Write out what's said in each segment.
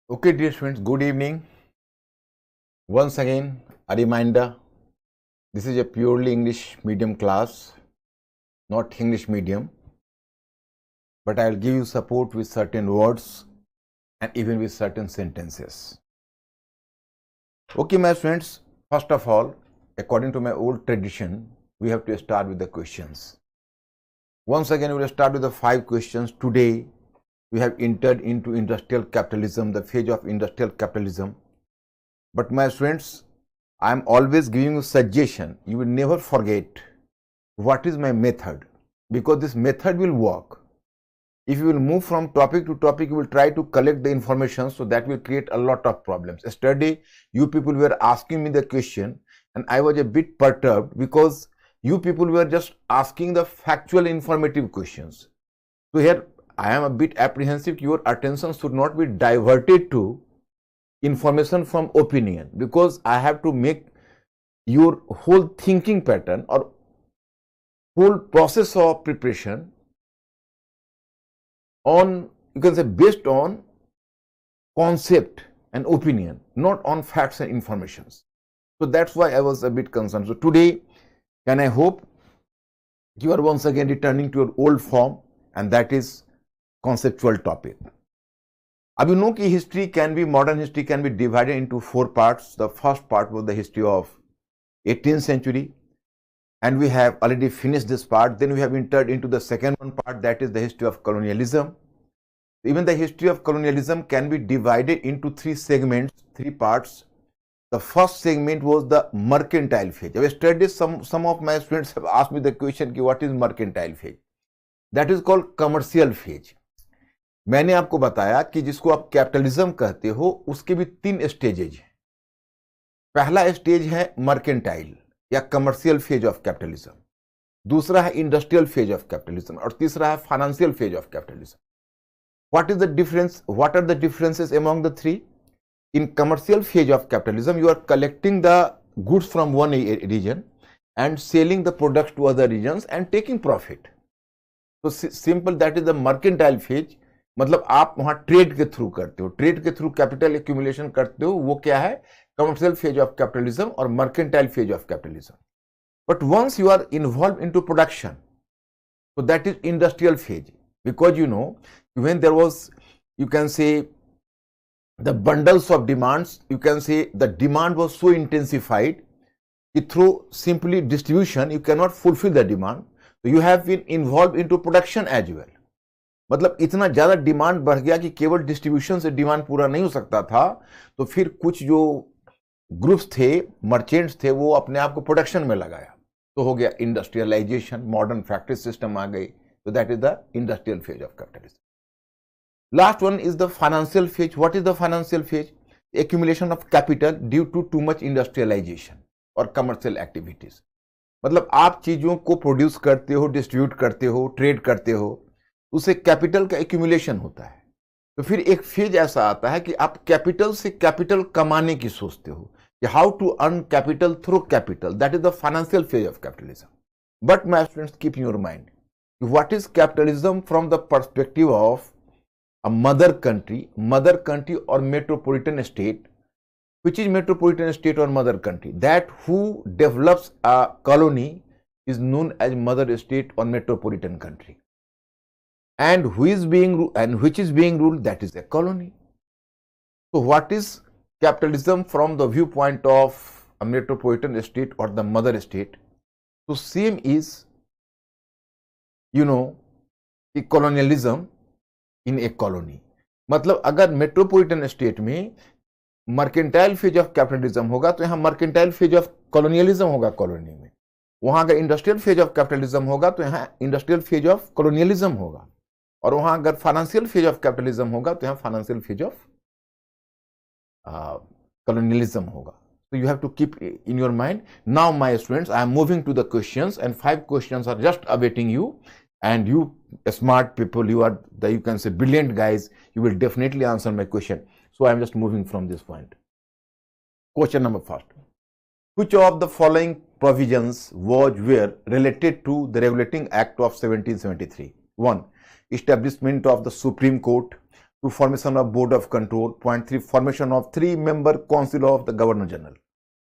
Okay, dear students, good evening. Once again, a reminder, this is a purely English medium class, not English medium, but I will give you support with certain words and even with certain sentences. Okay, my friends, first of all, according to my old tradition, we have to start with the questions. Once again, we will start with the 5 questions. Today, we have entered into industrial capitalism, the phase of industrial capitalism. But my friends, I am always giving you suggestion. You will never forget what is my method, because this method will work. If you will move from topic to topic, you will try to collect the information, so that will create a lot of problems. Yesterday, you people were asking me the question and I was a bit perturbed because you people were just asking the factual informative questions. So here I am a bit apprehensive. Your attention should not be diverted to information from opinion, because I have to make your whole thinking pattern or whole process of preparation on, you can say, based on concept and opinion, not on facts and informations. So that's why I was a bit concerned. So today, can I hope you are once again returning to your old form, and that is conceptual topic. अब you know कि history can be, modern history can be divided into 4 parts. The first part was the history of 18th century, and we have already finished this part. Then we have entered into the second one part, that is the history of colonialism. Even the history of colonialism can be divided into 3 segments, 3 parts. The first segment was the mercantile phase. Yesterday, some of my students have asked me the question, what is mercantile phase? That is called commercial phase. मैंने आपको बताया कि जिसको आप capitalism कहते हो, उसके भी 3 स्टेजेज हैं. पहला स्टेज है मर्केंटाइल या कमर्शियल फेज ऑफ कैपिटलिज्म, दूसरा है इंडस्ट्रियल फेज ऑफ कैपिटलिज्म, और तीसरा है financial phase of capitalism. What is the difference? What are the differences among the 3? In commercial phase of capitalism, you are collecting the goods from one region and selling the products to other regions and taking profit. So simple, that is the mercantile phase. मतलब आप वहां trade के through करते हो, trade के through capital accumulation करते हो. वो क्या है? कमर्शियल फेज ऑफ कैपिटलिज्म और mercantile phase of capitalism. But once you are involve into production, so that is industrial phase, because you know, when there was, you can say, the bundles of demands, you can say the demand was so intensified that through simply distribution you cannot fulfill the demand. So you have been involved into production as well. मतलब इतना ज्यादा demand बढ़ गया कि केवल distribution से demand पूरा नहीं हो सकता था. तो फिर कुछ जो ग्रुप्स थे, मर्चेंट्स थे, वो अपने आप को प्रोडक्शन में लगाया, तो हो गया इंडस्ट्रियलाइजेशन, मॉडर्न फैक्ट्री सिस्टम आ गई. तो that is the industrial phase of capitalism. Last one is the financial phase. What is the financial phase? Accumulation of capital due to much industrialisation और कमर्शियल एक्टिविटीज. मतलब आप चीजों को produce करते हो, डिस्ट्रीब्यूट करते हो, ट्रेड करते हो, उसे कैपिटल का एक्यूमुलेशन होता है. तो फिर एक फेज ऐसा आता है कि आप कैपिटल से कैपिटल कमाने की सोचते हो, कि how to earn capital through capital. That is the financial phase of capitalism. But my students, keep in your mind, what is capitalism from the perspective of a mother country or metropolitan state. Which is metropolitan state or mother country? That who develops a colony is known as mother state or metropolitan country, and which is being ruled, that is a colony. So what is capitalism from the viewpoint of a metropolitan state or the mother state? So same is, you know, the colonialism in A colony. मतलब अगर metropolitan state में mercantile phase of capitalism होगा, तो यहाँ mercantile phase of colonialism होगा colony में. वहां अगर इंडस्ट्रियल फेज ऑफ कैपिटलिज्म होगा, तो यहाँ इंडस्ट्रियल फेज ऑफ कॉलोनियलिज्म होगा. और वहां अगर फाइनेंशियल फेज ऑफ कैपिटलिज्म होगा, तो यहाँ फाइनेंशियल फेज ऑफ कॉलोनियलिज्म होगा. So you have to keep in your mind. Now my students, I am moving to the questions, and 5 questions are just awaiting you. And you smart people, you are the, you can say, brilliant guys, you will definitely answer my question. So I am just moving from this point. Question number 1. Which of the following provisions were related to the Regulating Act of 1773? 1. Establishment of the Supreme Court. 2, formation of board of control. Point 3, formation of 3-member council of the governor general.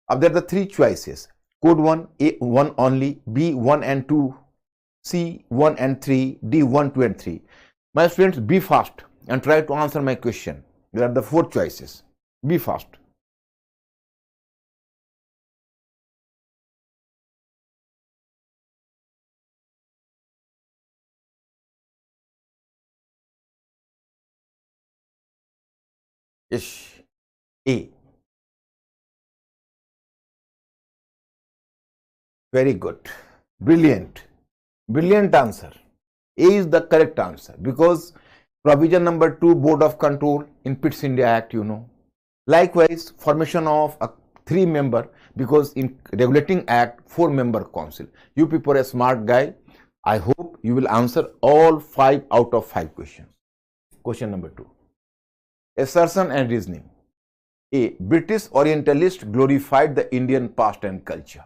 Now there are the 3 choices. Code 1, A 1 only, B 1 and 2, C 1 and 3, D 1, 2 and 3. My students, be fast and try to answer my question. There are the 4 choices. Be fast. Yes, A. Very good. Brilliant. Brilliant answer. A is the correct answer because provision number 2, board of control in PITS India Act, you know. Likewise, formation of a 3-member because in regulating act 4-member council. You people are a smart guy. I hope you will answer all 5 out of 5 questions. Question number 2. Assertion and reasoning. A. British Orientalists glorified the Indian past and culture.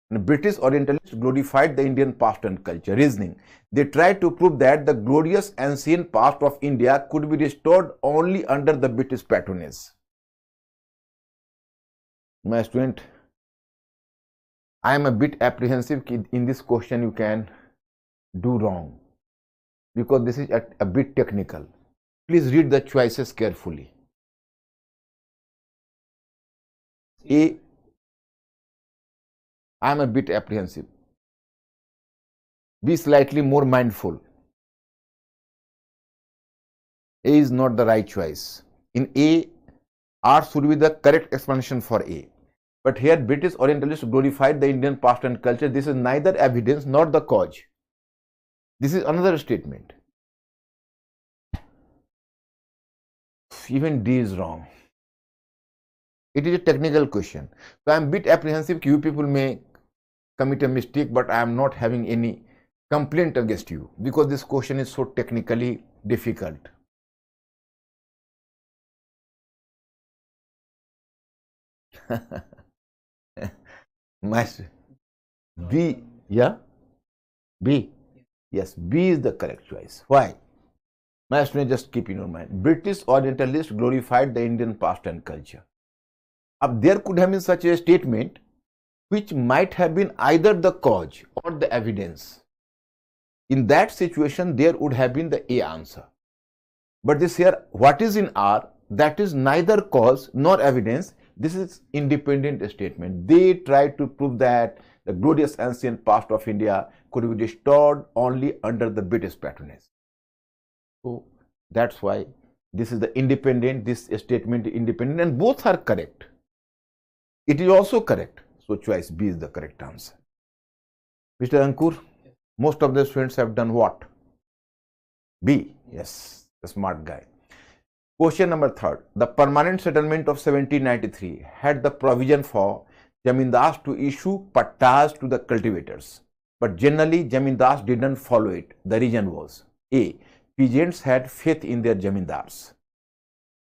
British Orientalists glorified the Indian past and culture. Reasoning. They tried to prove that the glorious ancient past of India could be restored only under the British patronage. My student, I am a bit apprehensive in this question you can do wrong because this is a bit technical. Please read the choices carefully. A. I am a bit apprehensive. Be slightly more mindful. A is not the right choice. In A, R should be the correct explanation for A. But here British Orientalists glorified the Indian past and culture. This is neither evidence nor the cause. This is another statement. Even D is wrong. It is a technical question. So I am a bit apprehensive. You people may commit a mistake, but I am not having any complaint against you because this question is so technically difficult. B, yeah? B? Yes, B is the correct choice. Why? My student, just keep in your mind. British Orientalists glorified the Indian past and culture. There could have been such a statement which might have been either the cause or the evidence. In that situation, there would have been the A answer. But this here, what is in R, that is neither cause nor evidence. This is independent statement. They tried to prove that the glorious ancient past of India could be restored only under the British patronage. So that's why this is the independent, this statement independent, and both are correct. It is also correct. So choice B is the correct answer. Mr. Ankur, most of the students have done what? B. Yes, the smart guy. Question number 3. The permanent settlement of 1793 had the provision for Jamindars to issue pattas to the cultivators. But generally, Jamindars didn't follow it. The reason was A. Peasants had faith in their Jamindars.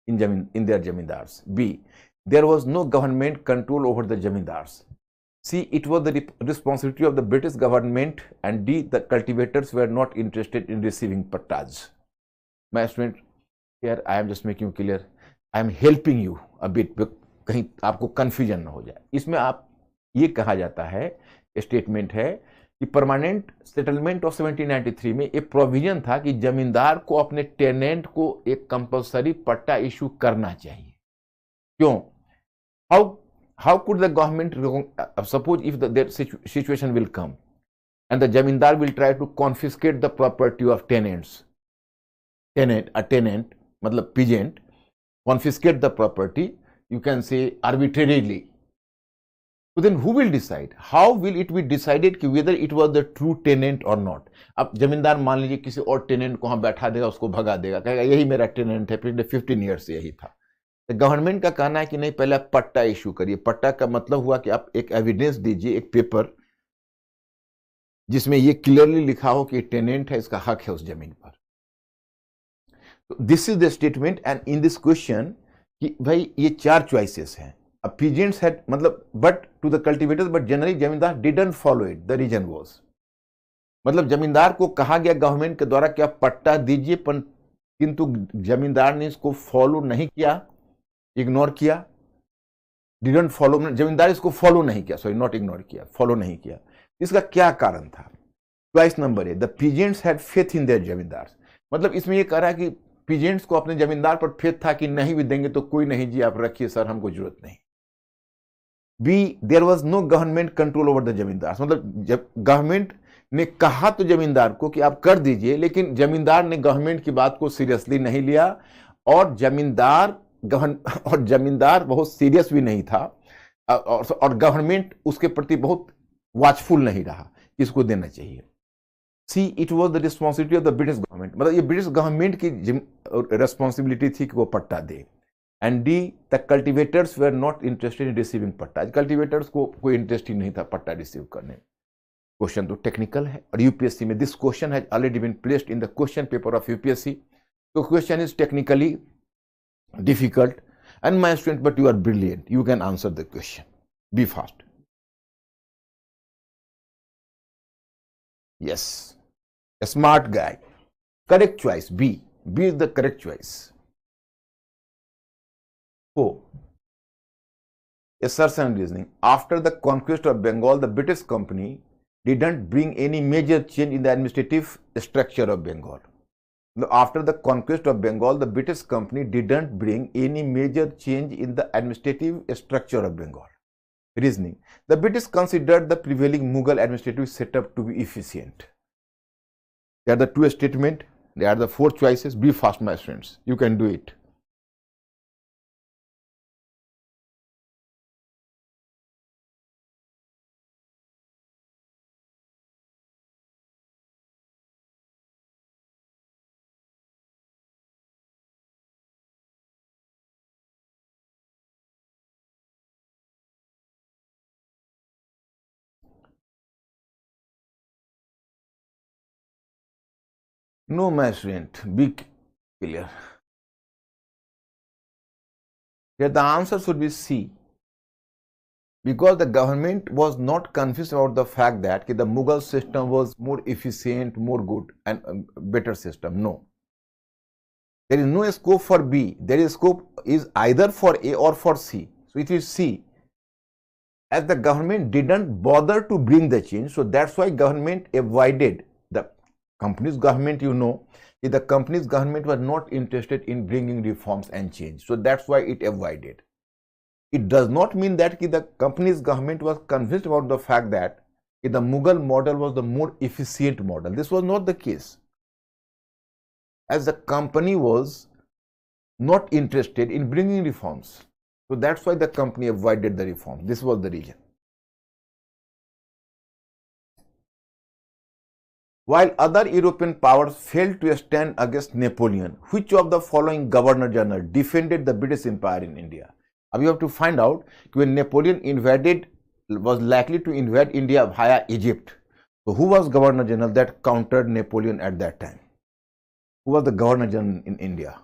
In their Jamindars. B. There was no government control over the Jamindars. C. It was the responsibility of the British government. And D. The cultivators were not interested in receiving pattas. My student, here I am just making you clear. I am helping you a bit. कहीं आपको confusion ना हो जाए. इसमें आप ये कहा जाता है, स्टेटमेंट है कि परमानेंट सेटलमेंट ऑफ 1793 में एक प्रोविजन था कि जमींदार को अपने टेनेंट को एक कंपलसरी पट्टा इशू करना चाहिए. क्यों? How could the government, suppose if their situation will come and the jamindar will try to confiscate the property of tenants, a tenant, matlab peasant, confiscate the property, you can say arbitrarily. So then who will decide? How will it be decided कि whether it was the true tenant or not? अब जमींदार मान लीजिए किसी और tenant को वहां बैठा देगा, उसको भगा देगा, कहेगा यही मेरा टेनेंट है, पिछले 15 ईयर्स से यही था. तो गवर्नमेंट का कहना है कि नहीं, पहले आप पट्टा इशू करिए. पट्टा का मतलब हुआ कि आप एक एविडेंस दीजिए, एक पेपर जिसमें ये क्लियरली लिखा हो कि टेनेंट है, इसका हक है उस जमीन पर. This is the statement. And in this question कि भाई ये 4 चॉइसेस हैं. अब peasants had, मतलब but to the cultivators, but generally जमींदार didn't follow it. The reason was, मतलब जमींदार को कहा गया गवर्नमेंट के द्वारा कि आप पट्टा दीजिए, पर किंतु जमींदार ने इसको फॉलो नहीं किया, इग्नोर किया, डिडंट फॉलो, जमींदार इसको फॉलो नहीं किया, सॉरी नॉट इग्नोर किया, फॉलो नहीं किया। इसका क्या कारण था? Choice number A, the peasants had faith in their जमींदार। मतलब इसमें ये कह रहा है कि पीजेंट्स को अपने जमींदार पर फेथ था कि नहीं भी देंगे तो कोई नहीं जी, आप रखिए सर, हमको जरूरत नहीं। B, there was no government control over the zamindar. मतलब जब गवर्नमेंट ने कहा तो जमींदार को कि आप कर दीजिए, लेकिन जमींदार ने गवर्नमेंट की बात को सीरियसली नहीं लिया, और जमींदार बहुत सीरियस भी नहीं था, और गवर्नमेंट उसके प्रति बहुत वॉचफुल नहीं रहा, इसको देना चाहिए। See, it was the responsibility of the British government. मतलब ये ब्रिटिश गवर्नमेंट की रेस्पॉन्सिबिलिटी थी कि वो पट्टा दे। And D, the cultivators were not interested in receiving patta. Cultivators को कोई इंटरेस्ट ही नहीं था पट्टा रिसीव करने। क्वेश्चन तो टेक्निकल है, और यूपीएससी में this question has already been placed in the question paper of UPSC. तो question is technically difficult, and my student, but you are brilliant, you can answer the question, be fast. Yes, a smart guy, correct choice, B is the correct choice. Oh, assertion and reasoning. After the conquest of Bengal, the British company didn't bring any major change in the administrative structure of Bengal. After the conquest of Bengal, the British company didn't bring any major change in the administrative structure of Bengal. Reasoning. The British considered the prevailing Mughal administrative setup to be efficient. They are the two statements. They are the four choices. Be fast, my friends. You can do it. No, my student, be clear. Here the answer should be C, because the government was not confused about the fact that the Mughal system was more efficient, more good, and better system. No, there is no scope for B. There is scope is either for A or for C. So it is C. As the government didn't bother to bring the change, so that's why government avoided. The company's government, the company's government was not interested in bringing reforms and change, so that's why it avoided. It does not mean that the company's government was convinced about the fact that the Mughal model was the more efficient model. This was not the case, as the company was not interested in bringing reforms, so that's why the company avoided the reforms. This was the reason. While other European powers failed to stand against Napoleon, which of the following Governor General defended the British Empire in India? Now you have to find out when Napoleon was likely to invade India via Egypt. So who was Governor General that countered Napoleon at that time? Who was the Governor General in India?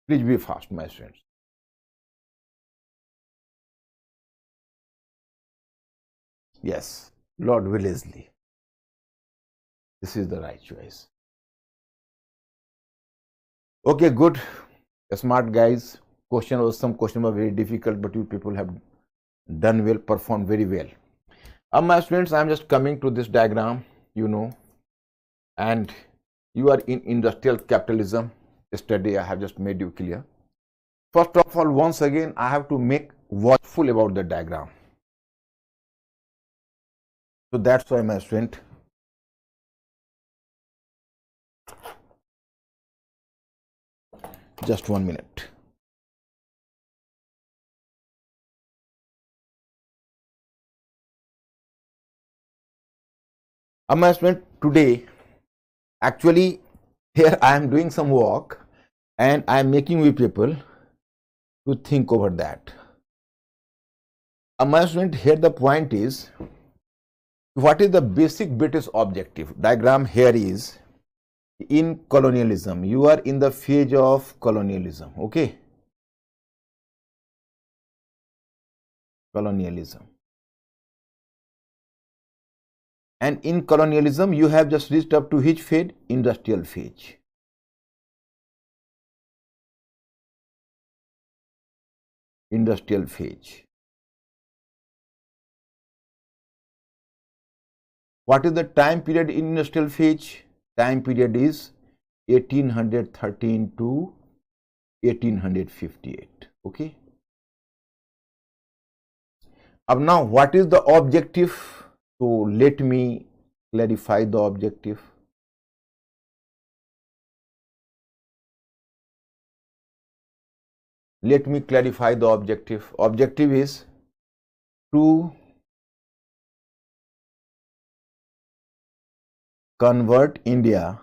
Please be fast, my friends. Yes, Lord Wellesley. This is the right choice. Okay, good. Smart guys. Some questions were very difficult, but you people have done well, performed very well. My students, I am just coming to this diagram, and you are in industrial capitalism study. I have just made you clear. First of all, once again, I have to make watchful about the diagram. So that's why, my student, just 1 minute. My student, today, actually, here I am doing some work, and I am making you people to think over that. My student, here the point is, what is the basic British objective? Diagram here is, in colonialism, you are in the phase of colonialism, okay? Colonialism. And in colonialism, you have just reached up to which phase? Industrial phase. industrial phase. What is the time period in industrial phase? Time period is 1813 to 1858. Okay. Now, what is the objective? So let me clarify the objective. Let me clarify the objective. Objective is to convert India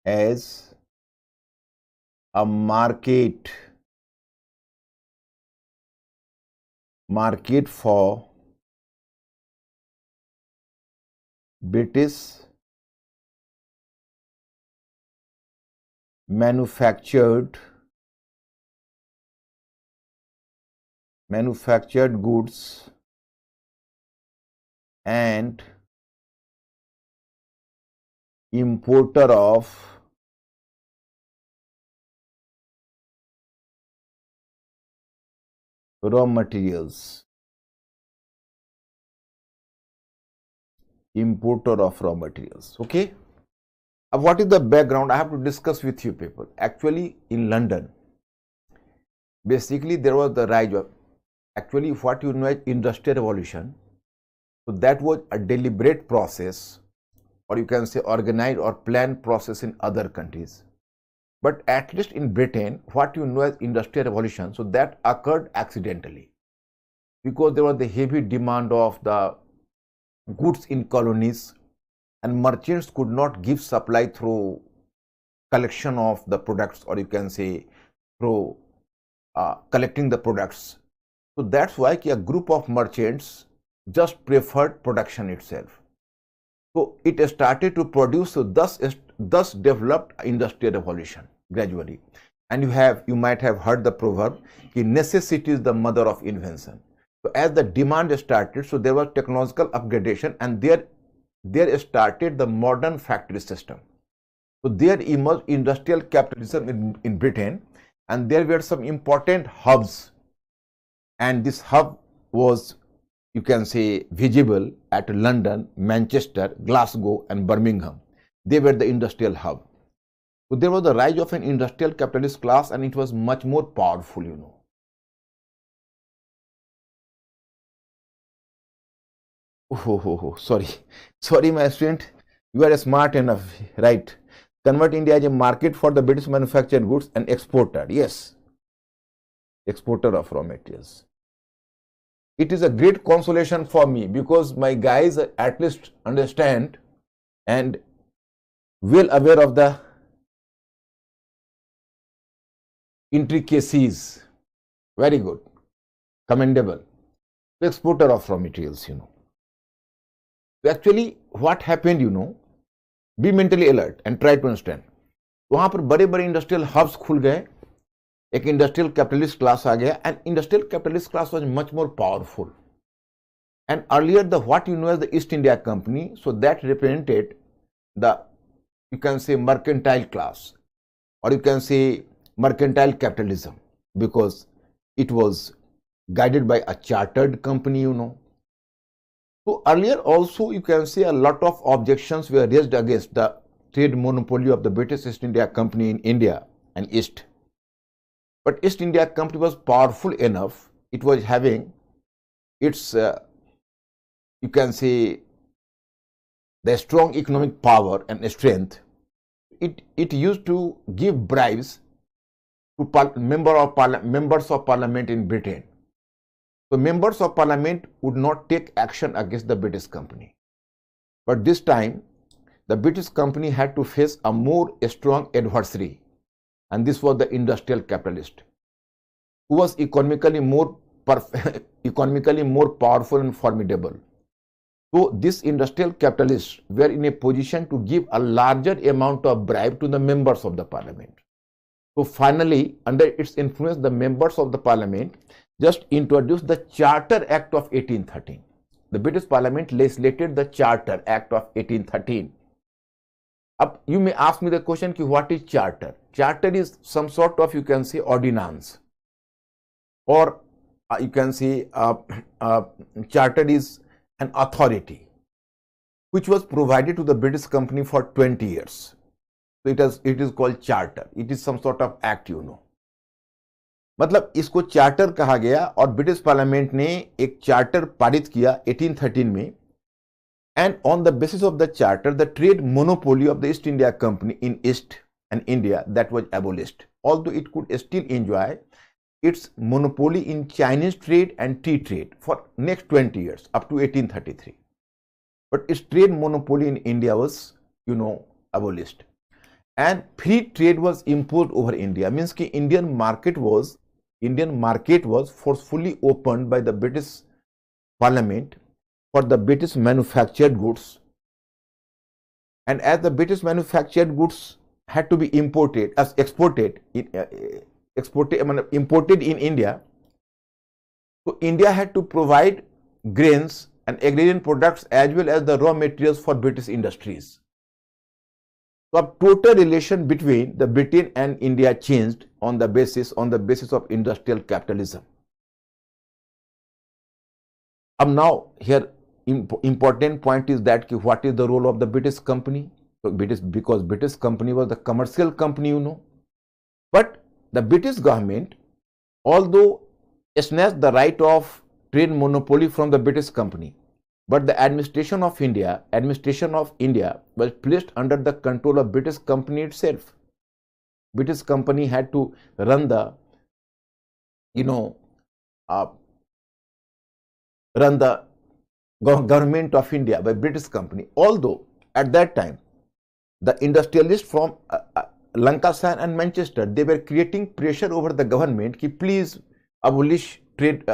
as a market for British manufactured goods and importer of raw materials. Okay. What is the background? I have to discuss with you people. Actually, in London, basically there was the rise of, actually what you know as Industrial Revolution. So that was a deliberate process, or you can say organized or planned process in other countries. But at least in Britain, what you know as Industrial Revolution, so that occurred accidentally, because there was the heavy demand of the goods in colonies, and merchants could not give supply through collection of the products, or you can say through collecting the products. So that's why a group of merchants just preferred production itself. So it started to produce, so thus developed Industrial Revolution gradually. And you might have heard the proverb, necessity is the mother of invention. So as the demand started, so there was technological upgradation, and there started the modern factory system. So there emerged industrial capitalism in Britain, and there were some important hubs, and this hub was, you can say, visible at London, Manchester, Glasgow and Birmingham. They were the industrial hub. So there was the rise of an industrial capitalist class, and it was much more powerful, you know. Sorry my student, you are smart enough, right? Convert India as a market for the British manufactured goods and exporter. Yes, exporter of raw materials. It is a great consolation for me, because my guys at least understand and well aware of the intricacies. Very good, commendable. Exporter of raw materials, you know. Actually what happened, you know, be mentally alert and try to understand. वहाँ पर बड़े बड़े industrial hubs खुल गए, एक industrial capitalist class आ गया, and industrial capitalist class was much more powerful. And earlier, the what you know as the East India Company, so that represented the, you can say, mercantile class, or you can say mercantile capitalism, because it was guided by a chartered company, you know. So earlier also, you can say a lot of objections were raised against the trade monopoly of the British East India Company in India and East. But East India Company was powerful enough. It was having its, you can say, the strong economic power and strength. It used to give bribes to members of parliament in Britain. So members of parliament would not take action against the British company. But this time, the British company had to face a more strong adversary, and this was the industrial capitalist, who was economically more powerful and formidable. So these industrial capitalists were in a position to give a larger amount of bribe to the members of the parliament. So finally, under its influence, the members of the parliament just introduced the Charter Act of 1813. The British Parliament legislated the Charter Act of 1813. Up, you may ask me the question ki what is charter? Charter is some sort of, you can say, ordinance, or you can say charter is an authority which was provided to the British company for 20 years. So it is called charter. It is some sort of act, you know. मतलब इसको charter कहा गया और British parliament ने एक charter पारित किया 1813 में, and on the basis of the charter the trade monopoly of the East India Company in East and India that was abolished, although it could still enjoy its monopoly in Chinese trade and tea trade for next 20 years up to 1833, but its trade monopoly in India was, you know, abolished, and free trade was imposed over India. Means कि Indian market was forcefully opened by the British Parliament for the British manufactured goods, and as the British manufactured goods had to be imported as imported in India, so India had to provide grains and agrarian products as well as the raw materials for British industries. So a total relation between the Britain and India changed on the basis of industrial capitalism. Now here important point is that what is the role of the British company? So because British company was the commercial company, you know, but the British government, although snatched the right of trade monopoly from the British company, but the administration of India was placed under the control of British company itself. British company had to run the, you know, run the government of India by British company. Although at that time the industrialists from Lancashire and Manchester, they were creating pressure over the government ki please abolish trade,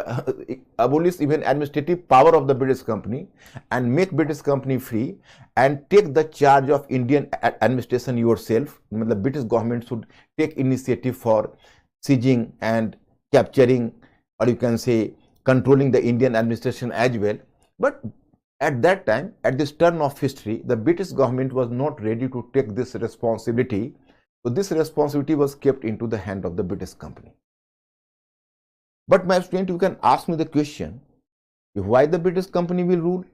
abolish even administrative power of the British company and make British company free and take the charge of Indian administration yourself. The British government should take initiative for seizing and capturing, or you can say controlling the Indian administration as well. But at that time, at this turn of history, the British government was not ready to take this responsibility. So this responsibility was kept into the hand of the British company. But my student, you can ask me the question, why the British company will rule?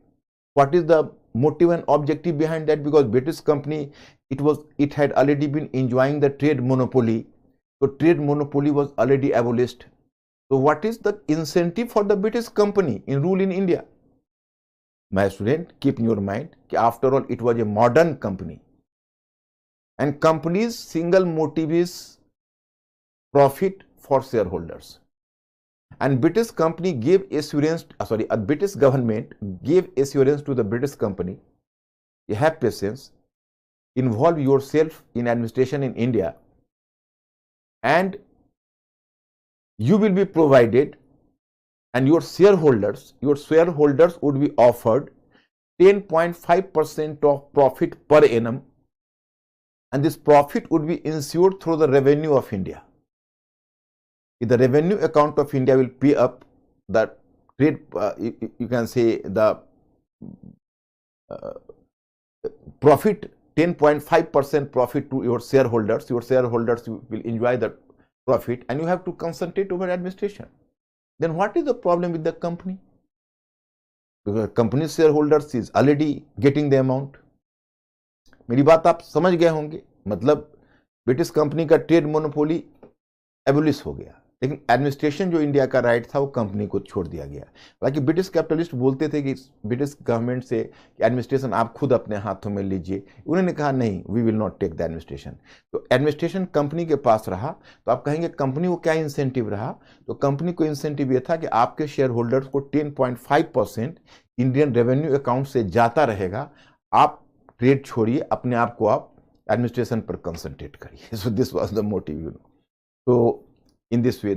What is the motive and objective behind that? Because British company, it had already been enjoying the trade monopoly. So trade monopoly was already abolished. So what is the incentive for the British company in rule in India? My student, keep in your mind, after all, it was a modern company. And company's single motive is profit for shareholders. And British company gave assurance, British government gave assurance to the British company, you have patience, involve yourself in administration in India, and you will be provided, and your shareholders would be offered 10.5% of profit per annum, and this profit would be ensured through the revenue of India. If the revenue account of India will pay up the trade, you can say the profit, 10.5% profit to your shareholders will enjoy the profit, and you have to concentrate over administration. Then what is the problem with the company? Because company shareholders is already getting the amount. मेरी बात आप समझ गए होंगे, मतलब British company का trade monopoly abolish हो गया, लेकिन एडमिनिस्ट्रेशन जो इंडिया का राइट था वो कंपनी को छोड़ दिया गया। हालांकि ब्रिटिश कैपिटलिस्ट बोलते थे कि ब्रिटिश गवर्नमेंट से कि एडमिनिस्ट्रेशन आप खुद अपने हाथों में लीजिए, उन्होंने कहा नहीं, we will not take the administration. तो एडमिनिस्ट्रेशन कंपनी के पास रहा, तो आप कहेंगे कंपनी को क्या इंसेंटिव रहा? तो कंपनी को इंसेंटिव ये था कि आपके शेयर होल्डर्स को 10.5% इंडियन रेवेन्यू अकाउंट से जाता रहेगा, आप ट्रेड छोड़िए, अपने आप को आप एडमिनिस्ट्रेशन पर कंसंट्रेट करिए। So this was the motive, you know. तो in this way,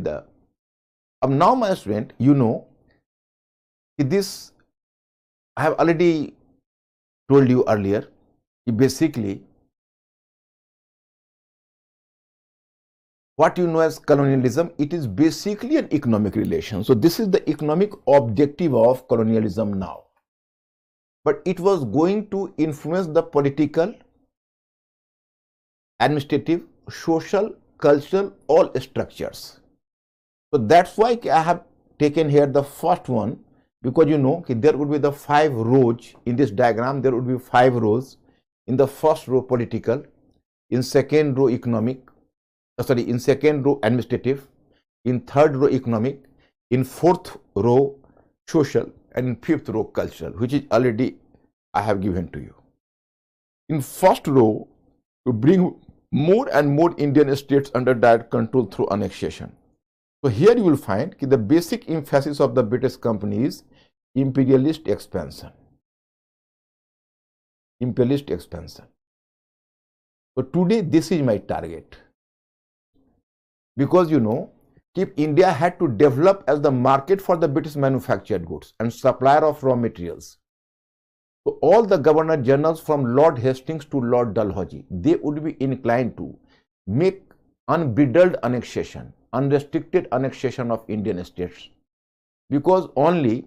now my student, you know, this I have already told you earlier, basically what you know as colonialism, it is basically an economic relation. So this is the economic objective of colonialism now, but it was going to influence the political administrative, social, cultural, all structures. So that's why I have taken here the first one, because you know there would be the 5 rows in this diagram. There would be 5 rows. In the first row political, in second row economic, in second row administrative, in third row economic, in fourth row social, and in fifth row cultural, which is already I have given to you. In first row, to bring more and more Indian states under direct control through annexation. So here you will find that the basic emphasis of the British company is imperialist expansion. Imperialist expansion. So today this is my target, because you know, if India had to develop as the market for the British manufactured goods and supplier of raw materials. So all the Governor Generals from Lord Hastings to Lord Dalhousie, they would be inclined to make unbridled annexation, unrestricted annexation of Indian states, because only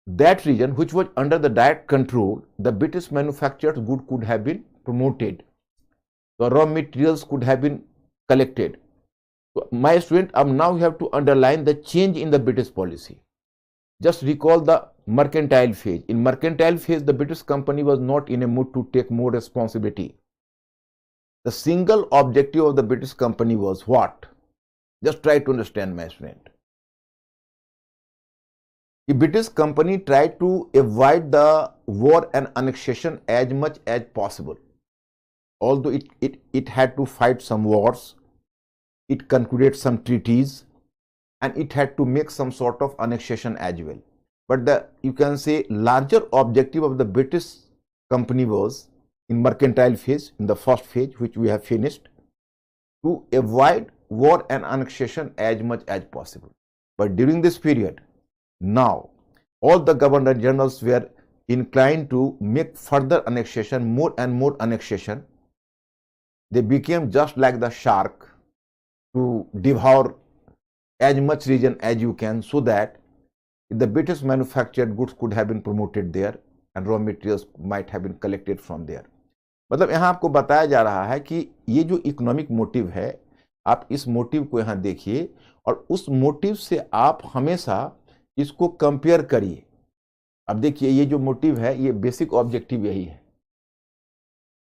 that region which was under the direct control, the British manufactured good could have been promoted, the raw materials could have been collected. So my student, now you have to underline the change in the British policy. Just recall the mercantile phase. In mercantile phase, the British company was not in a mood to take more responsibility. The single objective of the British company was what? Just try to understand, my friend. The British company tried to avoid the war and annexation as much as possible. Although it had to fight some wars, it concluded some treaties, and it had to make some sort of annexation as well. But the, you can say, larger objective of the British company was in mercantile phase, in the first phase which we have finished, to avoid war and annexation as much as possible. But during this period, now all the Governor Generals were inclined to make further annexation, more and more annexation. They became just like the shark to devour as much region as you can, so that the British manufactured goods could have been promoted there and raw materials might have been collected from there. मतलब यहाँ आपको बताया जा रहा है कि ये जो इकोनॉमिक मोटिव है, आप इस मोटिव को यहाँ देखिए और उस मोटिव से आप हमेशा इसको कंपेयर करिए. अब देखिए ये जो मोटिव है, ये बेसिक ऑब्जेक्टिव यही है,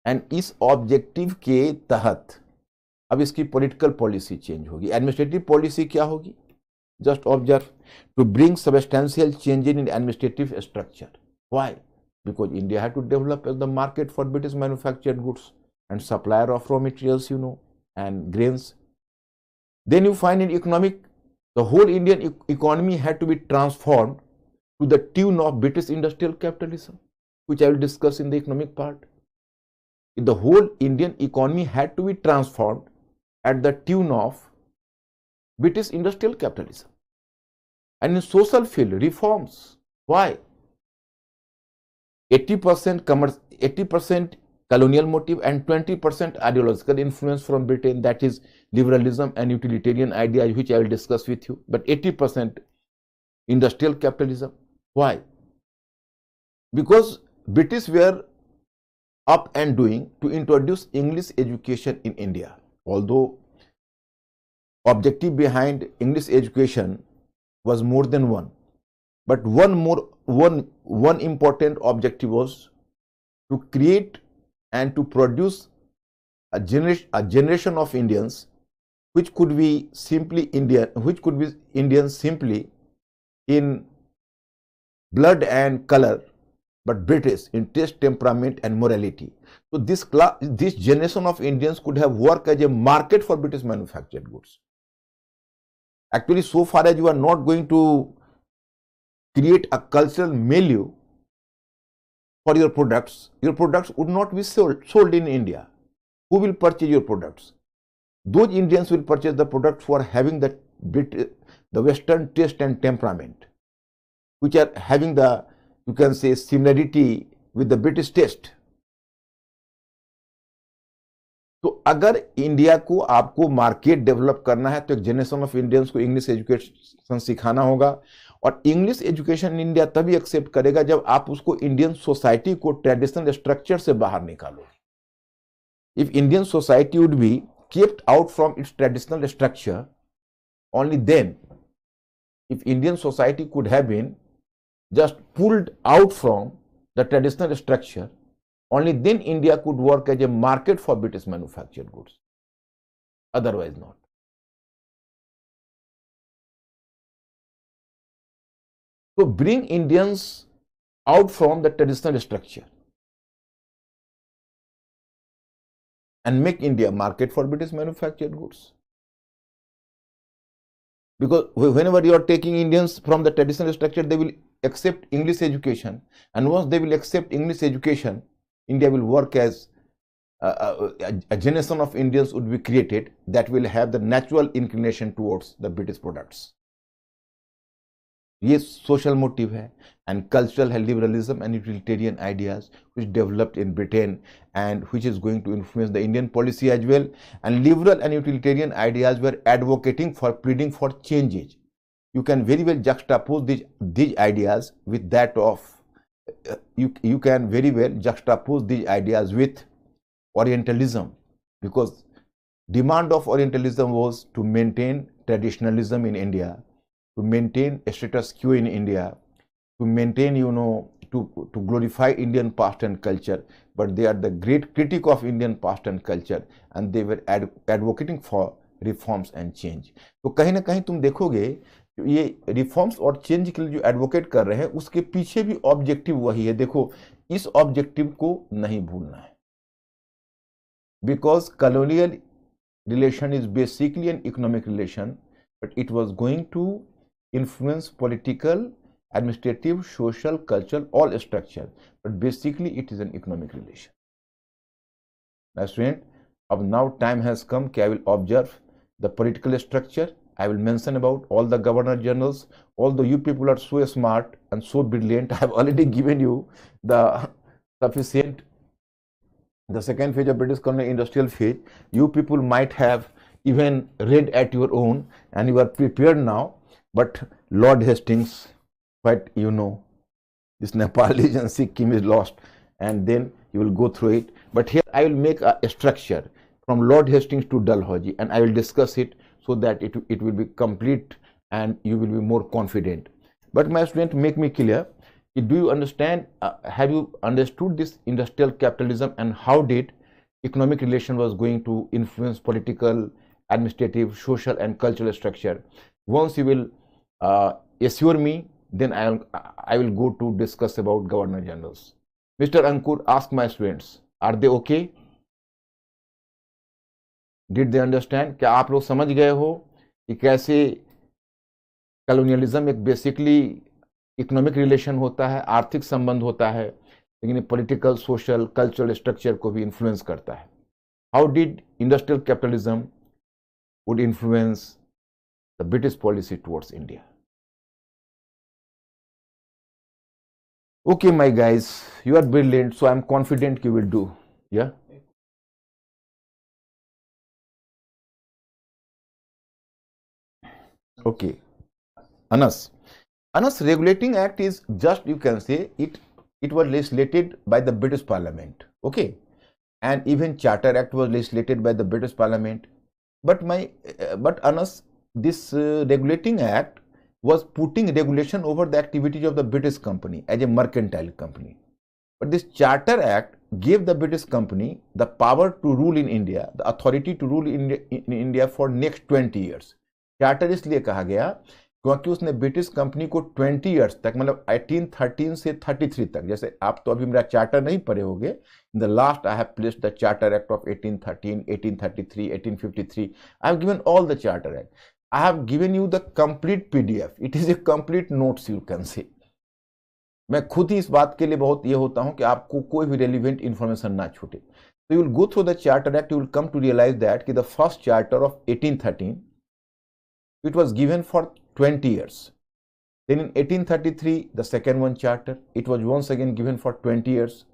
एंड इस ऑब्जेक्टिव के तहत अब इसकी पॉलिटिकल पॉलिसी चेंज होगी. एडमिनिस्ट्रेटिव पॉलिसी क्या होगी? Just observe, to bring substantial change in administrative structure. Why? Because India had to develop as the market for British manufactured goods and supplier of raw materials, you know, and grains. Then you find in economic, the whole Indian economy had to be transformed to the tune of British industrial capitalism, which I will discuss in the economic part. The whole Indian economy had to be transformed at the tune of British industrial capitalism. And in social field, reforms. Why? 80% colonial motive and 20% ideological influence from Britain, that is liberalism and utilitarian ideas, which I will discuss with you, but 80% industrial capitalism. Why? Because British were up and doing to introduce English education in India. Although objective behind English education was more than one, but one important objective was to create and to produce a generation of Indians which could be simply Indian, which could be Indians simply in blood and color, but British in taste, temperament and morality. So this generation of Indians could have worked as a market for British manufactured goods. Actually, so far as you are not going to create a cultural milieu for your products would not be sold in India. Who will purchase your products? Those Indians will purchase the products who are having the Western taste and temperament, which are having the, you can say, similarity with the British taste. तो अगर India को आपको market develop करना है तो एक generation of Indians को English education सिखाना होगा, और इंग्लिश एजुकेशन इंडिया तभी एक्सेप्ट करेगा जब आप उसको इंडियन सोसाइटी को ट्रेडिशनल स्ट्रक्चर से बाहर निकालोगे. if Indian society would be kept out from its traditional structure, only then, if Indian society could have been just pulled out from the traditional structure, only then India could work as a market for British manufactured goods. Otherwise not. So bring Indians out from the traditional structure and make India a market for British manufactured goods. Because whenever you are taking Indians from the traditional structure, they will accept English education, and once they will accept English education, India will work as a generation of Indians would be created that will have the natural inclination towards the British products. ये social motive है, and cultural है liberalism and utilitarian ideas which developed in Britain and which is going to influence the Indian policy as well. And liberal and utilitarian ideas were advocating for, pleading for changes. You can very well juxtapose these ideas with that of you can very well juxtapose these ideas with Orientalism, because demand of Orientalism was to maintain traditionalism in India, to maintain a status quo in India, to maintain, to glorify Indian past and culture. But they are the great critic of Indian past and culture, and they were advocating for reforms and change. तो कहीं ना कहीं तुम देखोगे ये reforms और change के लिए जो एडवोकेट कर रहे हैं उसके पीछे भी ऑब्जेक्टिव वही है. देखो, इस ऑब्जेक्टिव को नहीं भूलना है, because colonial relation is basically an economic relation, but it was going to influence political, administrative, social, cultural, all structure, but basically it is an economic relation. My student, now time has come कि I will observe the political structure. I will mention about all the governor generals. Although you people are so smart and so brilliant, I have already given you the sufficient, the second phase of British colonial industrial phase. You people might have even read at your own and you are prepared now. But Lord Hastings, what this Nepalese and Sikkim is lost, and then you will go through it. But here I will make a structure from Lord Hastings to Dalhousie, and I will discuss it so that it will be complete and you will be more confident. But my student, make me clear, do you understand, have you understood this industrial capitalism and how did economic relation was going to influence political, administrative, social and cultural structure? Once you will assure me, then I will go to discuss about governor generals. Mr. Ankur, ask my students, are they okay? Did they understand? क्या आप लोग समझ गए हो कि कैसे colonialism एक basically economic relation होता है, आर्थिक संबंध होता है, लेकिन पॉलिटिकल, सोशल, कल्चरल स्ट्रक्चर को भी इन्फ्लुएंस करता है. How did industrial capitalism would influence the British policy towards India? Okay, my guys, you are brilliant, so I am confident you will do. Yeah. Okay. Anas, Regulating Act is just, you can say, it was legislated by the British Parliament. Okay. And even Charter Act was legislated by the British Parliament. But Anas, this Regulating Act was putting regulation over the activities of the British company as a mercantile company. But this Charter Act gave the British company the power to rule in India, the authority to rule in India for next 20 years. Charter इसलिए कहा गया क्योंकि उसने British company को 20 years तक, मतलब 1813 से 33 तक, जैसे आप तो अभी मेरा चार्टर नहीं पढ़े होंगे, in the last I have placed the charter act of 1813, 1833, 1853. I have given all the charter act. I have given you the complete PDF. It is a complete notes, you can say. मैं खुद ही इस बात के लिए बहुत ये होता हूं कि आपको कोई भी रेलिवेंट इंफॉर्मेशन ना छूटे. So you will go through the Charter Act, you will come to realize that the first charter of 1813, it was given for 20 years. Then in 1833, the second one charter, it was once again given for 20 years.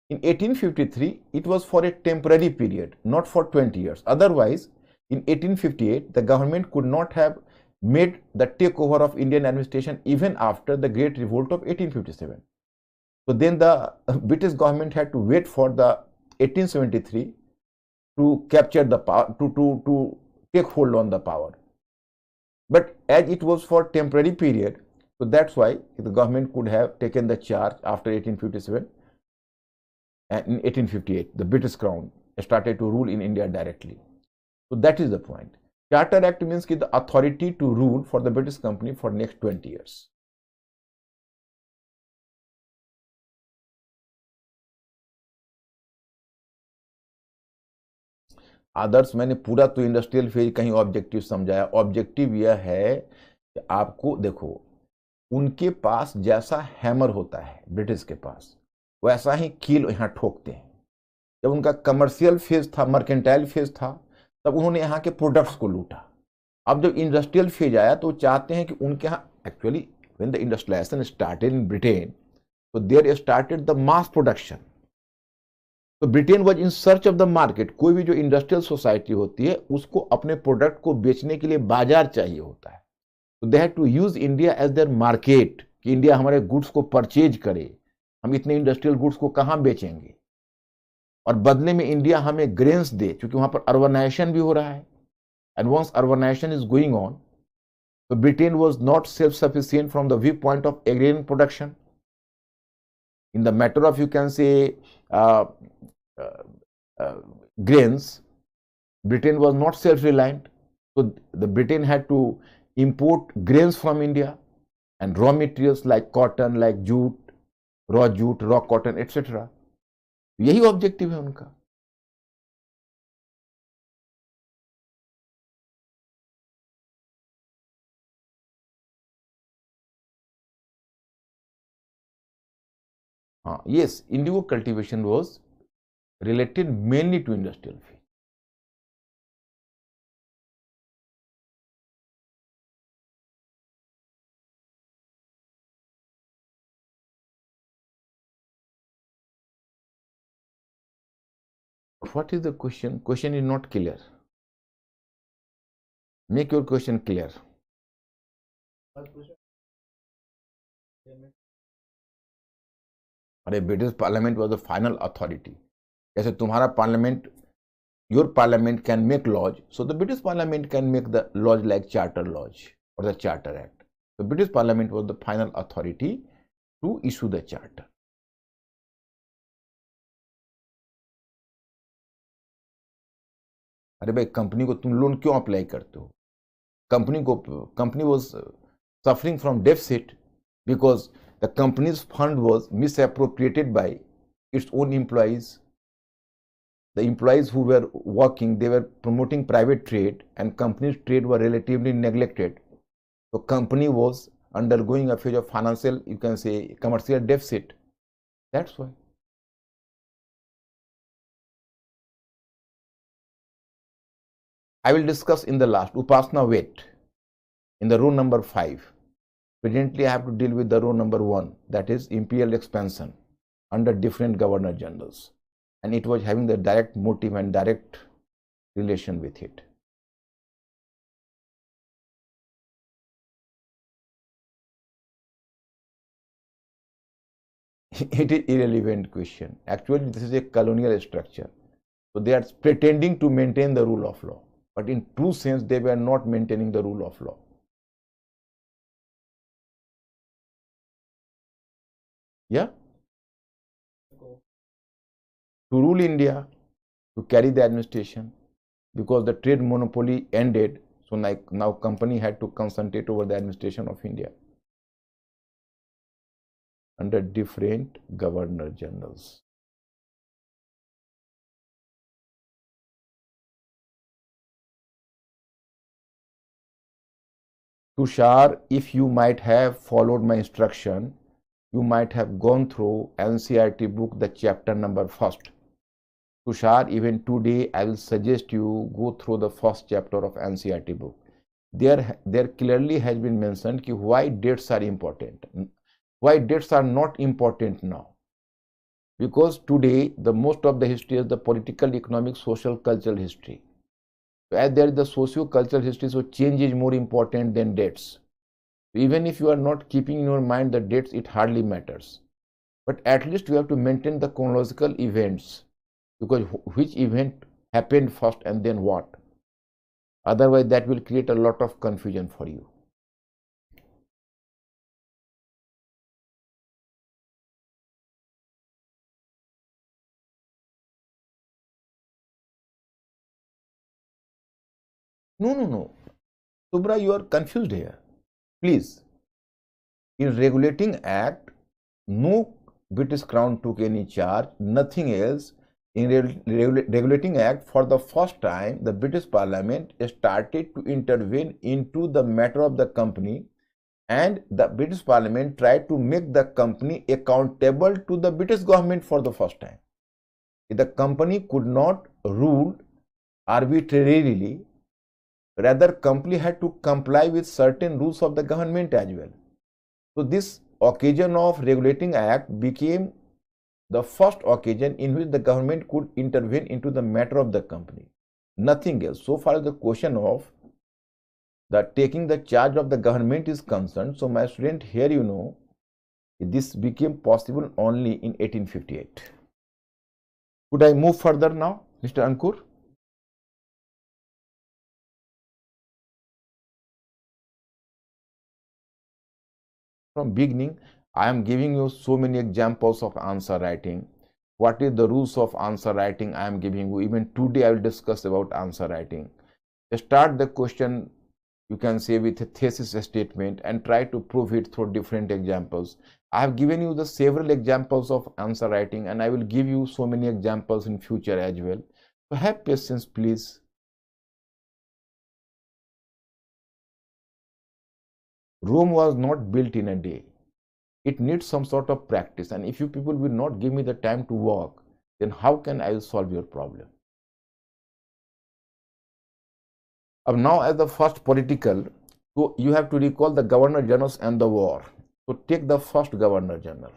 In 1853, it was for a temporary period, not for 20 years. Otherwise, in 1858, the government could not have made the takeover of Indian administration even after the Great Revolt of 1857. So then the British government had to wait for the 1873 to capture the power, to take hold on the power. But as it was for temporary period, so that's why the government could have taken the charge after 1857. And in 1858, the British Crown started to rule in India directly. So that is the point. Charter Act means the authority to rule for the British company for next 20 years. आदर्श मैंने पूरा तो industrial phase कहीं objective समझाया. Objective यह है कि आपको देखो, उनके पास जैसा हैमर होता है ब्रिटिश के पास, वैसा ही कील यहाँ ठोकते हैं. जब उनका कमर्शियल फेज था, मर्केंटाइल फेज था, तब उन्होंने यहाँ के प्रोडक्ट्स को लूटा. अब जब इंडस्ट्रियल फेज आया तो चाहते हैं कि उनके यहाँ actually when the industrialisation started in Britain, तो there started the mass production. तो Britain was in search of the market. कोई भी जो इंडस्ट्रियल सोसाइटी होती है उसको अपने प्रोडक्ट को बेचने के लिए बाजार चाहिए होता है. तो they have to use India as their market, कि इंडिया हमारे गुड्स को परचेज करे. हम इतने इंडस्ट्रियल गुड्स को कहाँ बेचेंगे, और बदले में इंडिया हमें ग्रेन्स दे, क्योंकि वहां पर अर्बनाइजेशन भी हो रहा है. And once urbanisation is going on, तो Britain was not self sufficient from the view point of agrarian production. In the matter of, you can say, grains, Britain was not self-reliant. So the Britain had to import grains from India and raw materials like cotton, like jute, raw cotton, etc. यही objective है उनका. Yes, indigo cultivation was related mainly to industrial field. What is the question? Question is not clear. Make your question clear. अरे British parliament was the final authority. जैसे तुम्हारा parliament, your parliament can make laws, so the British parliament can make the laws like charter laws और the charter act. The British parliament was the final authority to issue the charter. अरे भाई, company को तुम loan क्यों apply करते हो? Company was suffering from deficit because the company's fund was misappropriated by its own employees. The employees who were working, they were promoting private trade, and company's trade were relatively neglected. So company was undergoing a phase of financial, you can say, commercial deficit. That's why. I will discuss in the last, Upasana weight, in the row number 5. Presently, I have to deal with the row number 1, that is imperial expansion under different governor generals, and it was having the direct motive and direct relation with it. It is irrelevant question. Actually, this is a colonial structure. So they are pretending to maintain the rule of law, but in true sense, they were not maintaining the rule of law. Yeah? To rule India, to carry the administration, because the trade monopoly ended, so now company had to concentrate over the administration of India under different governor generals. Tushar, if you might have followed my instruction, you might have gone through NCERT book, the chapter number 1st. Tushar, even today I will suggest you go through the first chapter of NCERT book. There clearly has been mentioned why dates are important. Why dates are not important now? Because today the most of the history is the political, economic, social, cultural history. So as there is the socio-cultural history, so change is more important than dates. Even if you are not keeping in your mind the dates, it hardly matters. But at least you have to maintain the chronological events, because which event happened first and then what. Otherwise, that will create a lot of confusion for you. No. Subra, you are confused here. Please, in Regulating Act, no British Crown took any charge, nothing else. In Regulating Act, for the first time, the British Parliament started to intervene into the matter of the company, and the British Parliament tried to make the company accountable to the British government for the first time. The company could not rule arbitrarily, rather company had to comply with certain rules of the government as well. So this occasion of Regulating Act became the first occasion in which the government could intervene into the matter of the company, nothing else. So far as the question of the taking the charge of the government is concerned, so my student, here you know, this became possible only in 1858. Could I move further now, Mr. Ankur? From beginning, I am giving you so many examples of answer writing. What is the rules of answer writing? I am giving you. Even today, I will discuss about answer writing. Start the question, you can say, with a thesis statement and try to prove it through different examples. I have given you the several examples of answer writing, and I will give you so many examples in future as well. So have patience, please. Rome was not built in a day. It needs some sort of practice, and if you people will not give me the time to work, then how can I solve your problem? Now, as the first political, so you have to recall the Governor Generals and the war. So take the first Governor General.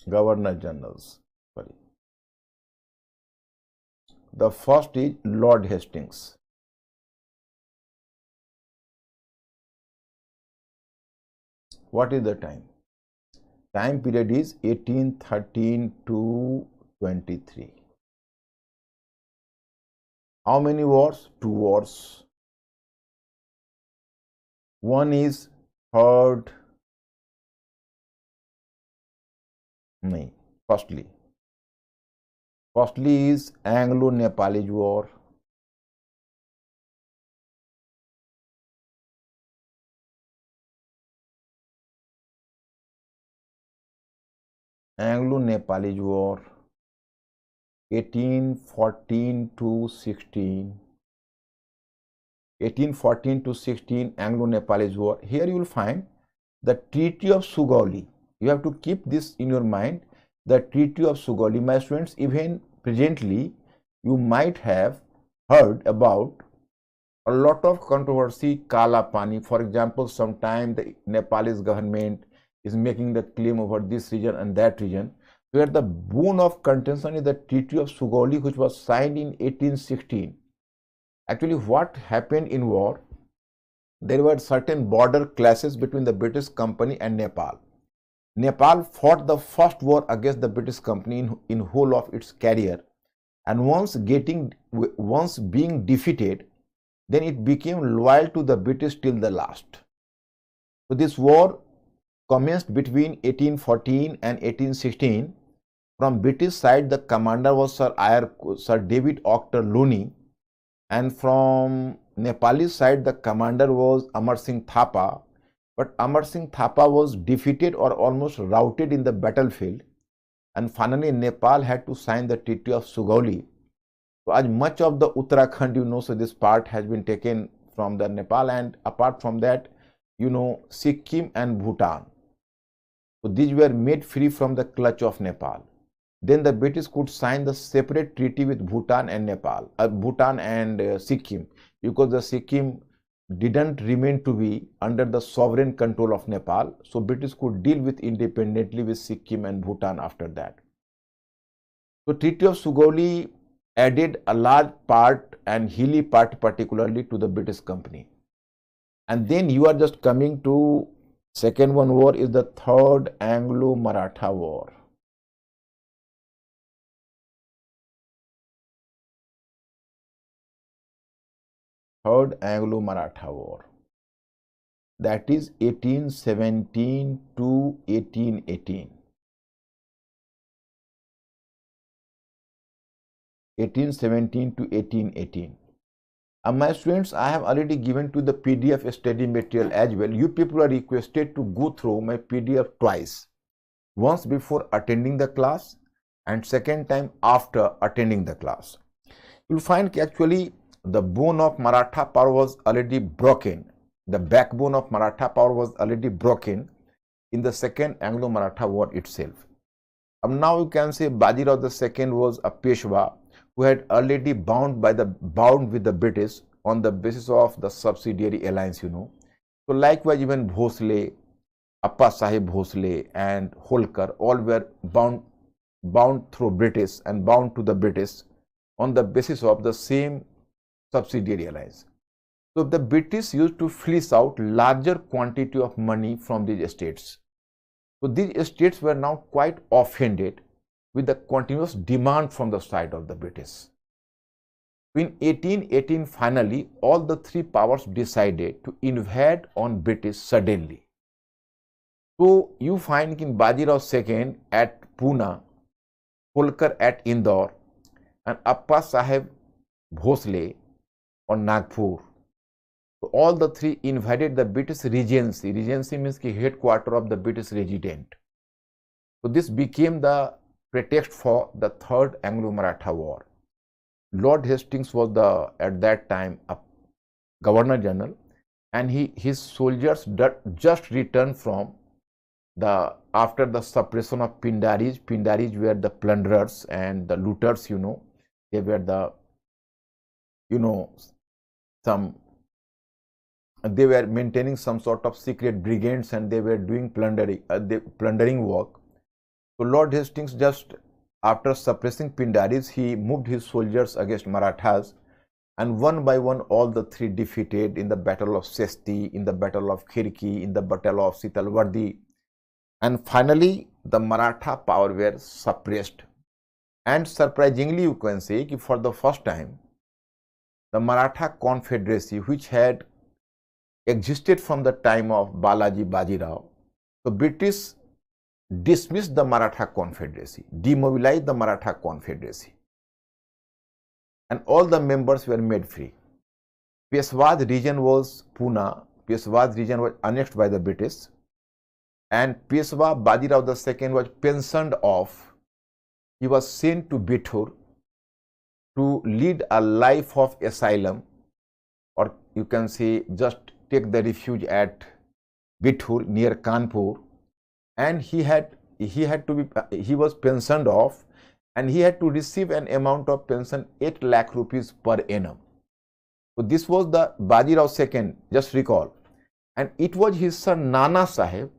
Governor Generals. Sorry. The first is Lord Hastings. What is the time? Time period is 1813 to 23. How many wars? 2 wars. One is third. No. Firstly is Anglo-Nepalese War. Anglo-Nepalese War, 1814 to 16. 1814 to 16, Anglo-Nepalese War. Here you will find the Treaty of Sugauli. You have to keep this in your mind. The Treaty of Sugauli. My students, even presently, you might have heard about a lot of controversy, Kala Pani. For example, sometime the Nepalese government is making the claim over this region and that region, where the bone of contention is the Treaty of Sugauli, which was signed in 1816. Actually, what happened in war? There were certain border clashes between the British company and Nepal. Nepal fought the first war against the British company in whole of its career, and once being defeated, then it became loyal to the British till the last. So this war commenced between 1814 and 1816. From British side, the commander was Sir David Auchterlonie, and from Nepali side, the commander was Amar Singh Thapa. But Amar Singh Thapa was defeated or almost routed in the battlefield, and finally Nepal had to sign the Treaty of Sugauli. So as much of the Uttarakhand, you know, so this part has been taken from the Nepal, and apart from that, you know, Sikkim and Bhutan. So these were made free from the clutch of Nepal. Then the British could sign the separate treaty with Bhutan and Nepal, Bhutan and Sikkim, because the Sikkim didn't remain to be under the sovereign control of Nepal. So British could deal with independently with Sikkim and Bhutan after that. So Treaty of Sugauli added a large part, and hilly part particularly, to the British company. And then you are just coming to Second one war is the Third Anglo-Maratha War. Third Anglo-Maratha War. That is 1817 to 1818. 1817 to 1818. My students, I have already given to the PDF study material as well. You people are requested to go through my PDF twice. Once before attending the class and second time after attending the class. You will find actually the bone of Maratha power was already broken. The backbone of Maratha power was already broken in the Second Anglo-Maratha War itself. Now you can say Bajirao II was a Peshwa who had already bound with the British on the basis of the subsidiary alliance, So likewise even Bhosle, Appa Sahib Bhosle and Holkar all were bound through British and bound to the British on the basis of the same subsidiary alliance. So the British used to fleece out larger quantity of money from these states. So these states were now quite offended with the continuous demand from the side of the British. In 1818, finally, all the three powers decided to invade on British suddenly. So you find in Bajirao II at Pune, Holkar at Indore, and Appa Sahib Bhosle on Nagpur. So all the three invaded the British Regency. Regency means the headquarters of the British resident. So this became the pretext for the Third Anglo-Maratha War. Lord Hastings was at that time a Governor General, and his soldiers just returned from after the suppression of Pindaris. Pindaris were the plunderers and the looters. They were they were maintaining some sort of secret brigades and they were doing plundering work. So Lord Hastings, just after suppressing Pindaris, he moved his soldiers against Marathas, and one by one all the three defeated in the Battle of Sesti, in the Battle of Khirki, in the Battle of Sitalwardi, and finally the Maratha power were suppressed. And surprisingly, you can say that for the first time, the Maratha Confederacy, which had existed from the time of Balaji Bajirao, the British dismissed the Maratha Confederacy, demobilized the Maratha Confederacy, and all the members were made free. Peshawar region was Pune. Peshawar region was annexed by the British, and Peshwa Bajirao II was pensioned off. He was sent to Bithur to lead a life of asylum, or you can say just take the refuge at Bithur near Kanpur, and he was pensioned off, and he had to receive an amount of pension 8 lakh rupees per annum. So this was the Bajirao II, just recall, and it was his son Nana Sahib,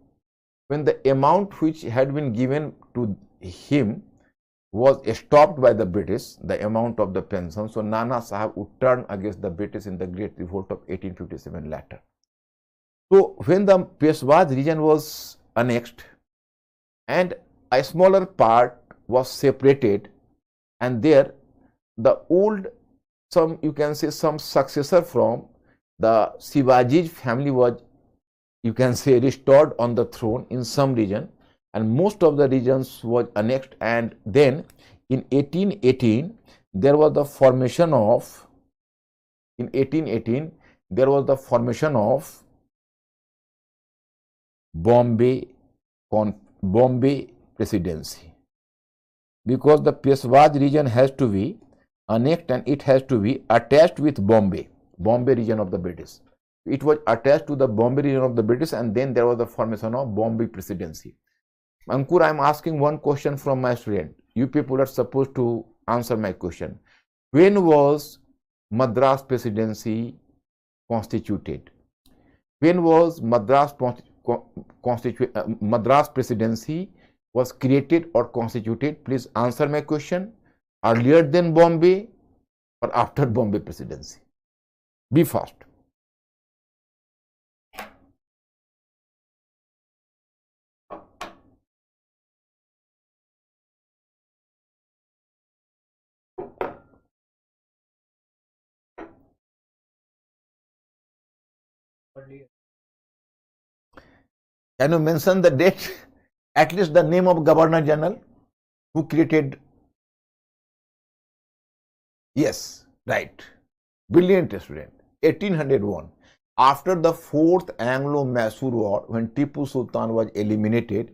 when the amount which had been given to him was stopped by the British, the amount of the pension. So Nana Sahib would turn against the British in the Great Revolt of 1857 latter. So when the Peshawar region was annexed and a smaller part was separated, and there the old, you can say some successor from the Shivaji's family was, you can say, restored on the throne in some region, and most of the regions was annexed. And then in 1818 there was the formation of Bombay Presidency, because the Peshawar region has to be annexed and it has to be attached with Bombay region of the British. It was attached to the Bombay region of the British, and then there was the formation of Bombay Presidency. Ankur, I am asking one question from my student. You people are supposed to answer my question. When was Madras Presidency constituted? When was Madras Presidency was created or constituted? Please answer my question. Earlier than Bombay or after Bombay Presidency? Be fast. Can you mention the date? At least the name of Governor General who created? Yes, right. Brilliant student. 1801. After the Fourth Anglo-Mysore War, when Tipu Sultan was eliminated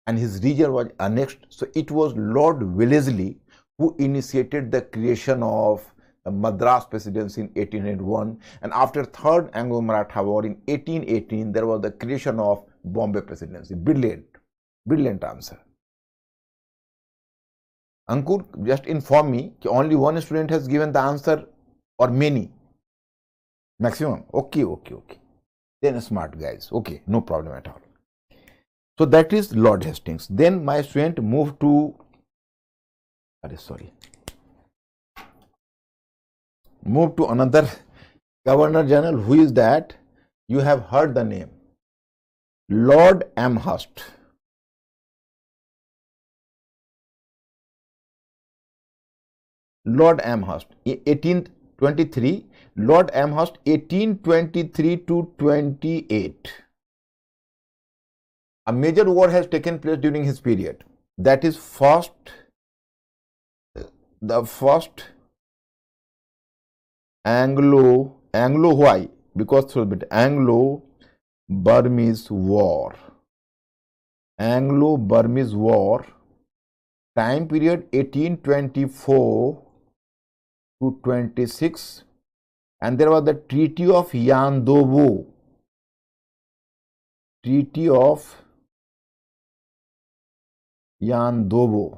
and his region was annexed, so it was Lord Wellesley who initiated the creation of the Madras Presidency in 1801, and after Third Anglo-Maratha War in 1818, there was the creation of Bombay Presidency. Brilliant, brilliant answer. Ankur, just inform me, only one student has given the answer or many? Maximum? Okay. Then smart guys. Okay, no problem at all. So that is Lord Hastings. Then my student moved to, move to another Governor General. Who is that? You have heard the name. Lord Amherst. Lord Amherst, 1823. Lord Amherst, 1823 to 28. A major war has taken place during his period. That is the first Anglo why? Because through bit Anglo-Burmese War. Anglo-Burmese War, time period 1824 to 26, and there was the Treaty of Yandobo. Treaty of Yandobo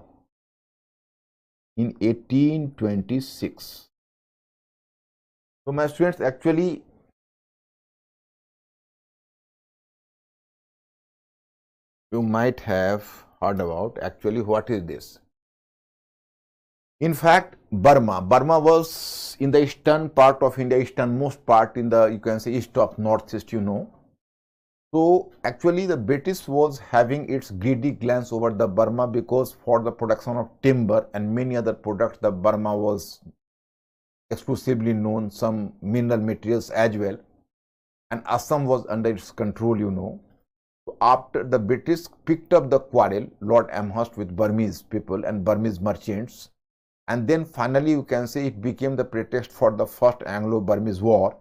in 1826. So my students, actually you might have heard about, actually what is this? In fact, Burma was in the eastern part of India, easternmost part in the, you can say, east of northeast, you know. So actually the British was having its greedy glance over the Burma, because for the production of timber and many other products, the Burma was exclusively known, some mineral materials as well, and Assam was under its control, you know. So after the British picked up the quarrel, Lord Amherst, with Burmese people and Burmese merchants, and then finally you can say it became the pretext for the first Anglo-Burmese War,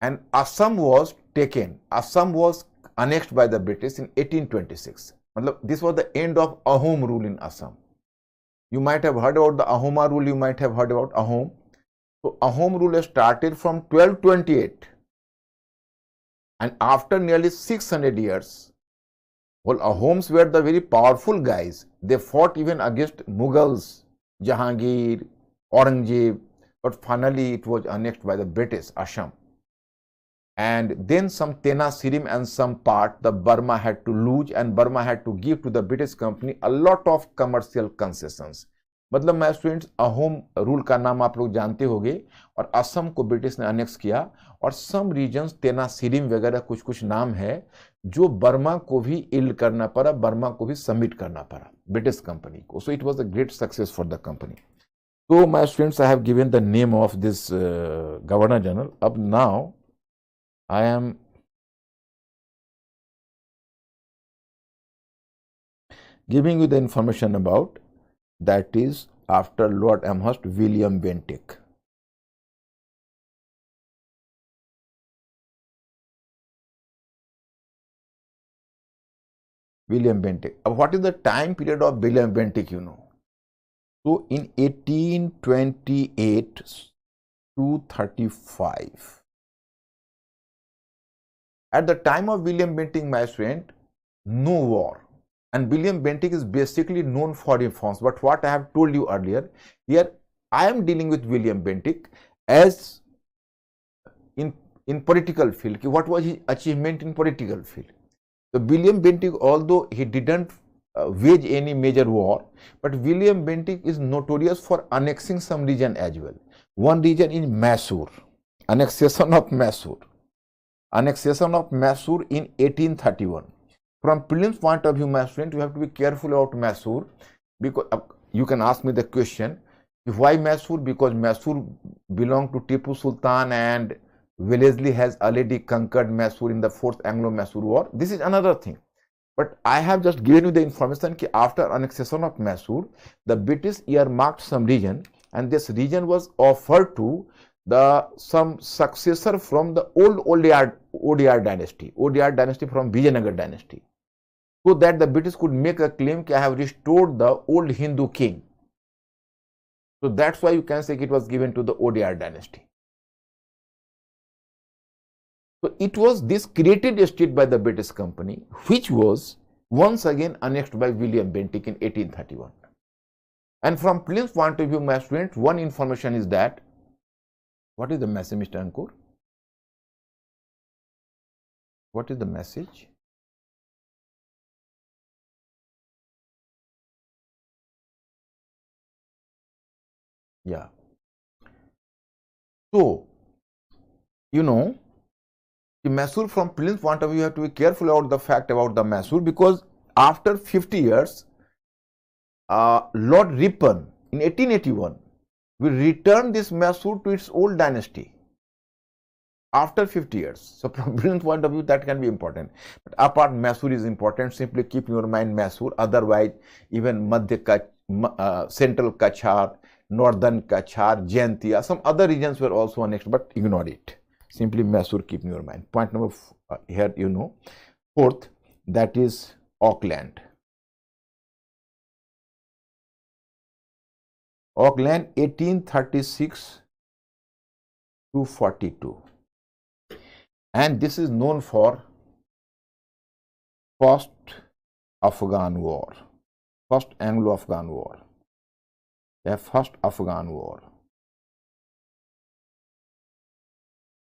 and Assam was taken. Assam was annexed by the British in 1826. This was the end of Ahom rule in Assam. You might have heard about the Ahoma rule, you might have heard about Ahom. So Ahom rule started from 1228, and after nearly 600 years, well, Ahoms were the very powerful guys. They fought even against Mughals, Jahangir, Aurangzeb, but finally it was annexed by the British, Assam. And then some Tenasirim and some part the Burma had to lose, and Burma had to give to the British company a lot of commercial concessions. मतलब मैं students Ahom rule का नाम आप लोग जानते होंगे, और असम को ब्रिटिश ने अनेक्स किया, और सम रीजन्स तेनासिरिम वगैरह कुछ कुछ नाम है जो बर्मा को भी इल करना पड़ा, बर्मा को भी सबमिट करना पड़ा ब्रिटिश कंपनी को. So it was a great success for the company. So my students, I have given the name of this Governor General. Up now, I am giving you the information about, that is after Lord Amherst, William Bentinck. William Bentinck. What is the time period of William Bentinck, you know? So in 1828 to 35. At the time of William Bentinck, my friend, no war. And William Bentinck is basically known for reforms. But what I have told you earlier, here I am dealing with William Bentinck as in political field. What was his achievement in political field? So William Bentinck, although he didn't wage any major war, but William Bentinck is notorious for annexing some region as well. One region in Mysore, annexation of Mysore. Annexation of Mysore in 1831. From prelims point of view, my friend, you have to be careful about Mysore, because you can ask me the question, why Mysore? Because Mysore belonged to Tipu Sultan, and Wellesley has already conquered Mysore in the Fourth Anglo-Mysore War. This is another thing. But I have just given you the information that after annexation of Mysore, the British earmarked some region, and this region was offered to some successor from the old ODR dynasty from Vijayanagar dynasty, so that the British could make a claim that I have restored the old Hindu king. So that's why you can say it was given to the ODR dynasty. So it was this created estate by the British company, which was once again annexed by William Bentinck in 1831. And from Plim's point of view, my students, one information is that, what is the message, Mr. Ankur? What is the message? Yeah. So, you know, the Mysore, from Plim's point of view, you have to be careful about the fact about the Mysore, because after 50 years, Lord Ripon in 1881 will return this Mysore to its old dynasty after 50 years. So from Plim's point of view, that can be important. But apart Mysore is important, simply keep in your mind Mysore. Otherwise, even Madhya Kutch, Central Kachar, Northern Kachar, Jaintia, some other regions were also annexed, but ignore it. Simply Mysore keep in your mind. Point number here, you know. Fourth, that is Auckland. Auckland 1836 to 42. And this is known for First Afghan War, First Anglo-Afghan War, the First Afghan War,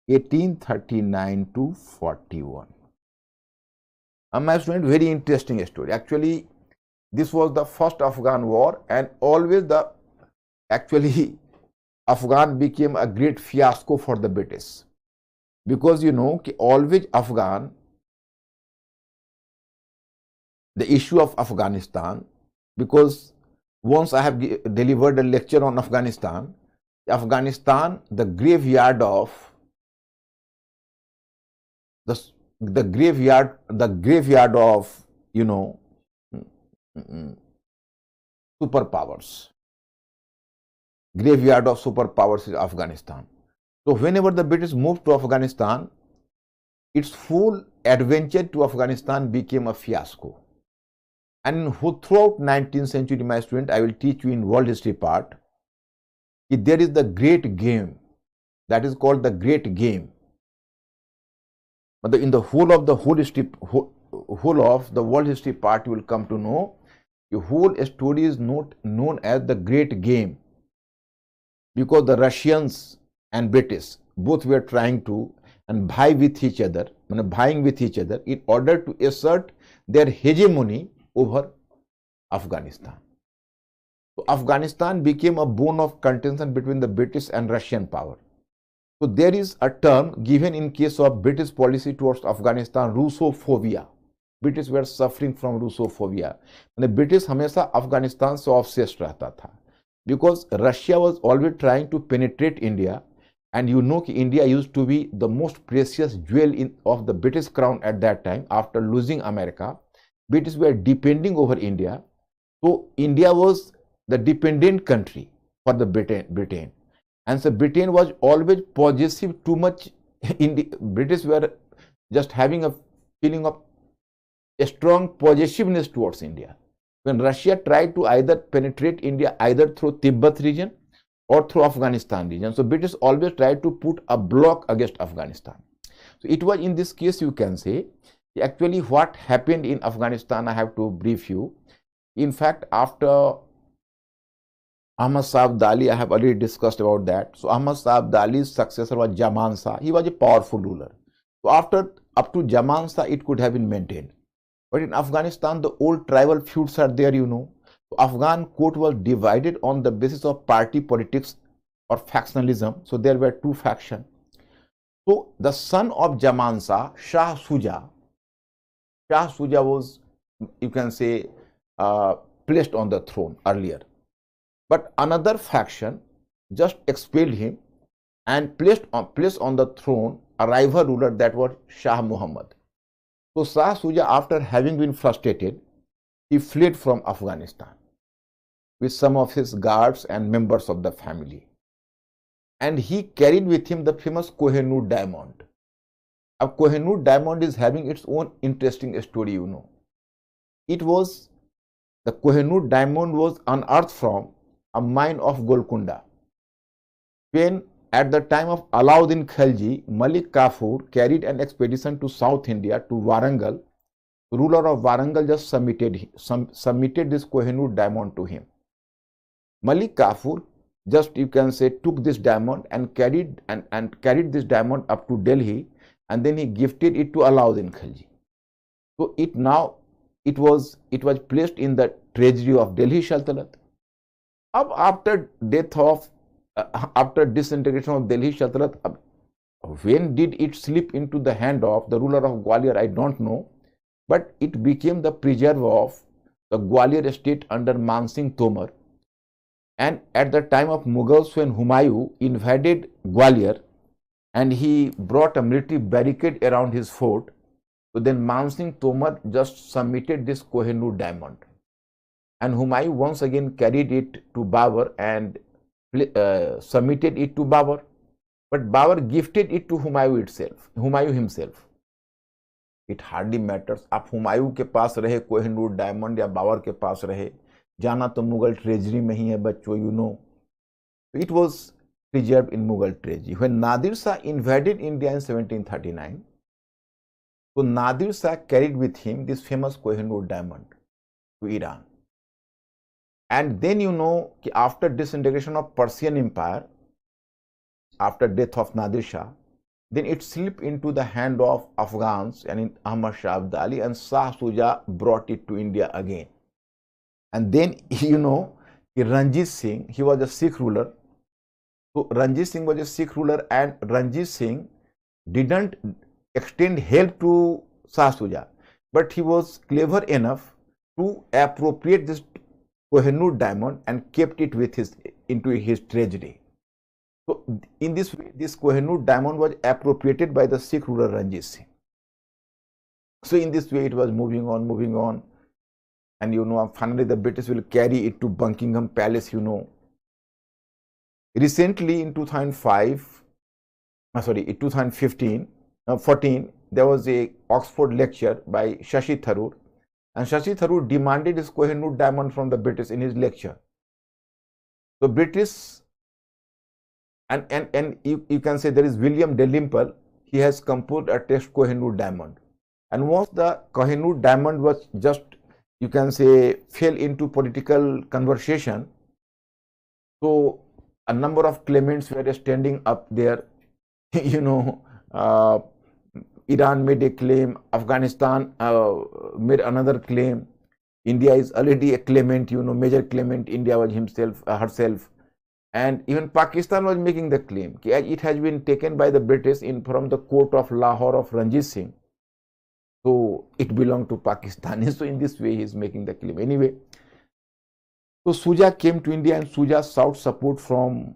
1839 to 41. My student, very interesting story. Actually, this was the first Afghan war, and always Afghan became a great fiasco for the British, because you know always Afghan, the issue of Afghanistan, because once I have delivered a lecture on Afghanistan, the graveyard of the graveyard of, you know, superpowers. Graveyard of superpowers is Afghanistan. So whenever the British moved to Afghanistan, its full adventure to Afghanistan became a fiasco. And throughout 19th century, my student, I will teach you in world history part, there is the great game, that is called the great game. But in the whole of the world history part, you will come to know the whole story is not known as the great game, because the Russians and British both were trying to vying with each other in order to assert their hegemony over Afghanistan. So Afghanistan became a bone of contention between the British and Russian power. So there is a term given in case of British policy towards Afghanistan, Russophobia. British were suffering from Russophobia. And the British हमेशा Afghanistan से obsessed रहता था, because Russia was always trying to penetrate India, and you know India used to be the most precious jewel of the British crown at that time. After losing America, British were depending over India. So India was the dependent country for the Britain. And so Britain was always possessive too much. British were just having a feeling of a strong possessiveness towards India. When Russia tried to either penetrate India either through Tibet region or through Afghanistan region, so British always tried to put a block against Afghanistan. So it was in this case, you can say, actually what happened in Afghanistan, I have to brief you. In fact, after Ahmad Shah Abdali, I have already discussed about that. So Ahmad Shah Abdali's successor was Zaman Shah. He was a powerful ruler. So up to Zaman Shah, it could have been maintained. But in Afghanistan, the old tribal feuds are there, you know. So Afghan court was divided on the basis of party politics or factionalism. So there were two factions. So the son of Zaman Shah, Shah Shuja was, you can say, placed on the throne earlier. But another faction just expelled him, and placed on the throne a rival ruler, that was Shah Muhammad. So Shah Shuja, after having been frustrated, he fled from Afghanistan with some of his guards and members of the family. And he carried with him the famous Kohinoor diamond. A Kohinoor diamond is having its own interesting story, you know. The Kohinoor diamond was unearthed from a mine of Golconda. When at the time of Alauddin Khilji, Malik Kafur carried an expedition to South India, to Warangal. The ruler of Warangal just submitted this Kohinoor diamond to him. Malik Kafur just, you can say, took this diamond and carried this diamond up to Delhi, and then he gifted it to Alauddin Khilji. So it was placed in the treasury of Delhi Sultanate. After disintegration of Delhi Sultanate, when did it slip into the hand of the ruler of Gwalior, I don't know, but it became the preserve of the Gwalior state under Man Singh Tomar. And at the time of Mughals, when Humayun invaded Gwalior and he brought a military barricade around his fort, so then Man Singh Tomar just submitted this Kohinoor diamond. And Humayun once again carried it to Babur and submitted it to Babur. But Babur gifted it to Humayun himself. It hardly matters. आप हुमायूं के पास रहे Kohinoor diamond या बाबर के पास रहे, जाना तो Mughal treasury में ही है बच्चों, you know. It was preserved in Mughal treasury. When Nadir Shah invaded India in 1739, so Nadir Shah carried with him this famous Kohinoor diamond to Iran. And then you know, after disintegration of Persian Empire, after death of Nadir Shah, then it slipped into the hand of Afghans and in Ahmad Shah Abdali, and Shah Shuja brought it to India again. And then, you know, Ranjit Singh, he was a Sikh ruler. So Ranjit Singh was a Sikh ruler, and Ranjit Singh didn't extend help to Shah Shuja, but he was clever enough to appropriate this Kohinoor diamond and kept it with into his treasury. So in this way, this Kohinoor diamond was appropriated by the Sikh ruler Ranjit Singh. So in this way, it was moving on, and you know, finally the British will carry it to Buckingham Palace, you know. Recently in 2014, there was a Oxford lecture by Shashi Tharoor, and Shashi Tharoor demanded his Kohinoor diamond from the British in his lecture. The British, and you can say, there is William Dalrymple, he has composed a text Kohinoor diamond. And once the Kohinoor diamond was just, you can say, fell into political conversation, so a number of claimants were standing up there. You know, Iran made a claim, Afghanistan made another claim, India is already a claimant, you know, major claimant, India was herself, and even Pakistan was making the claim. It has been taken by the British from the court of Lahore of Ranjit Singh, so it belonged to Pakistan. So in this way, he is making the claim. Anyway, so Shuja came to India, and Shuja sought support from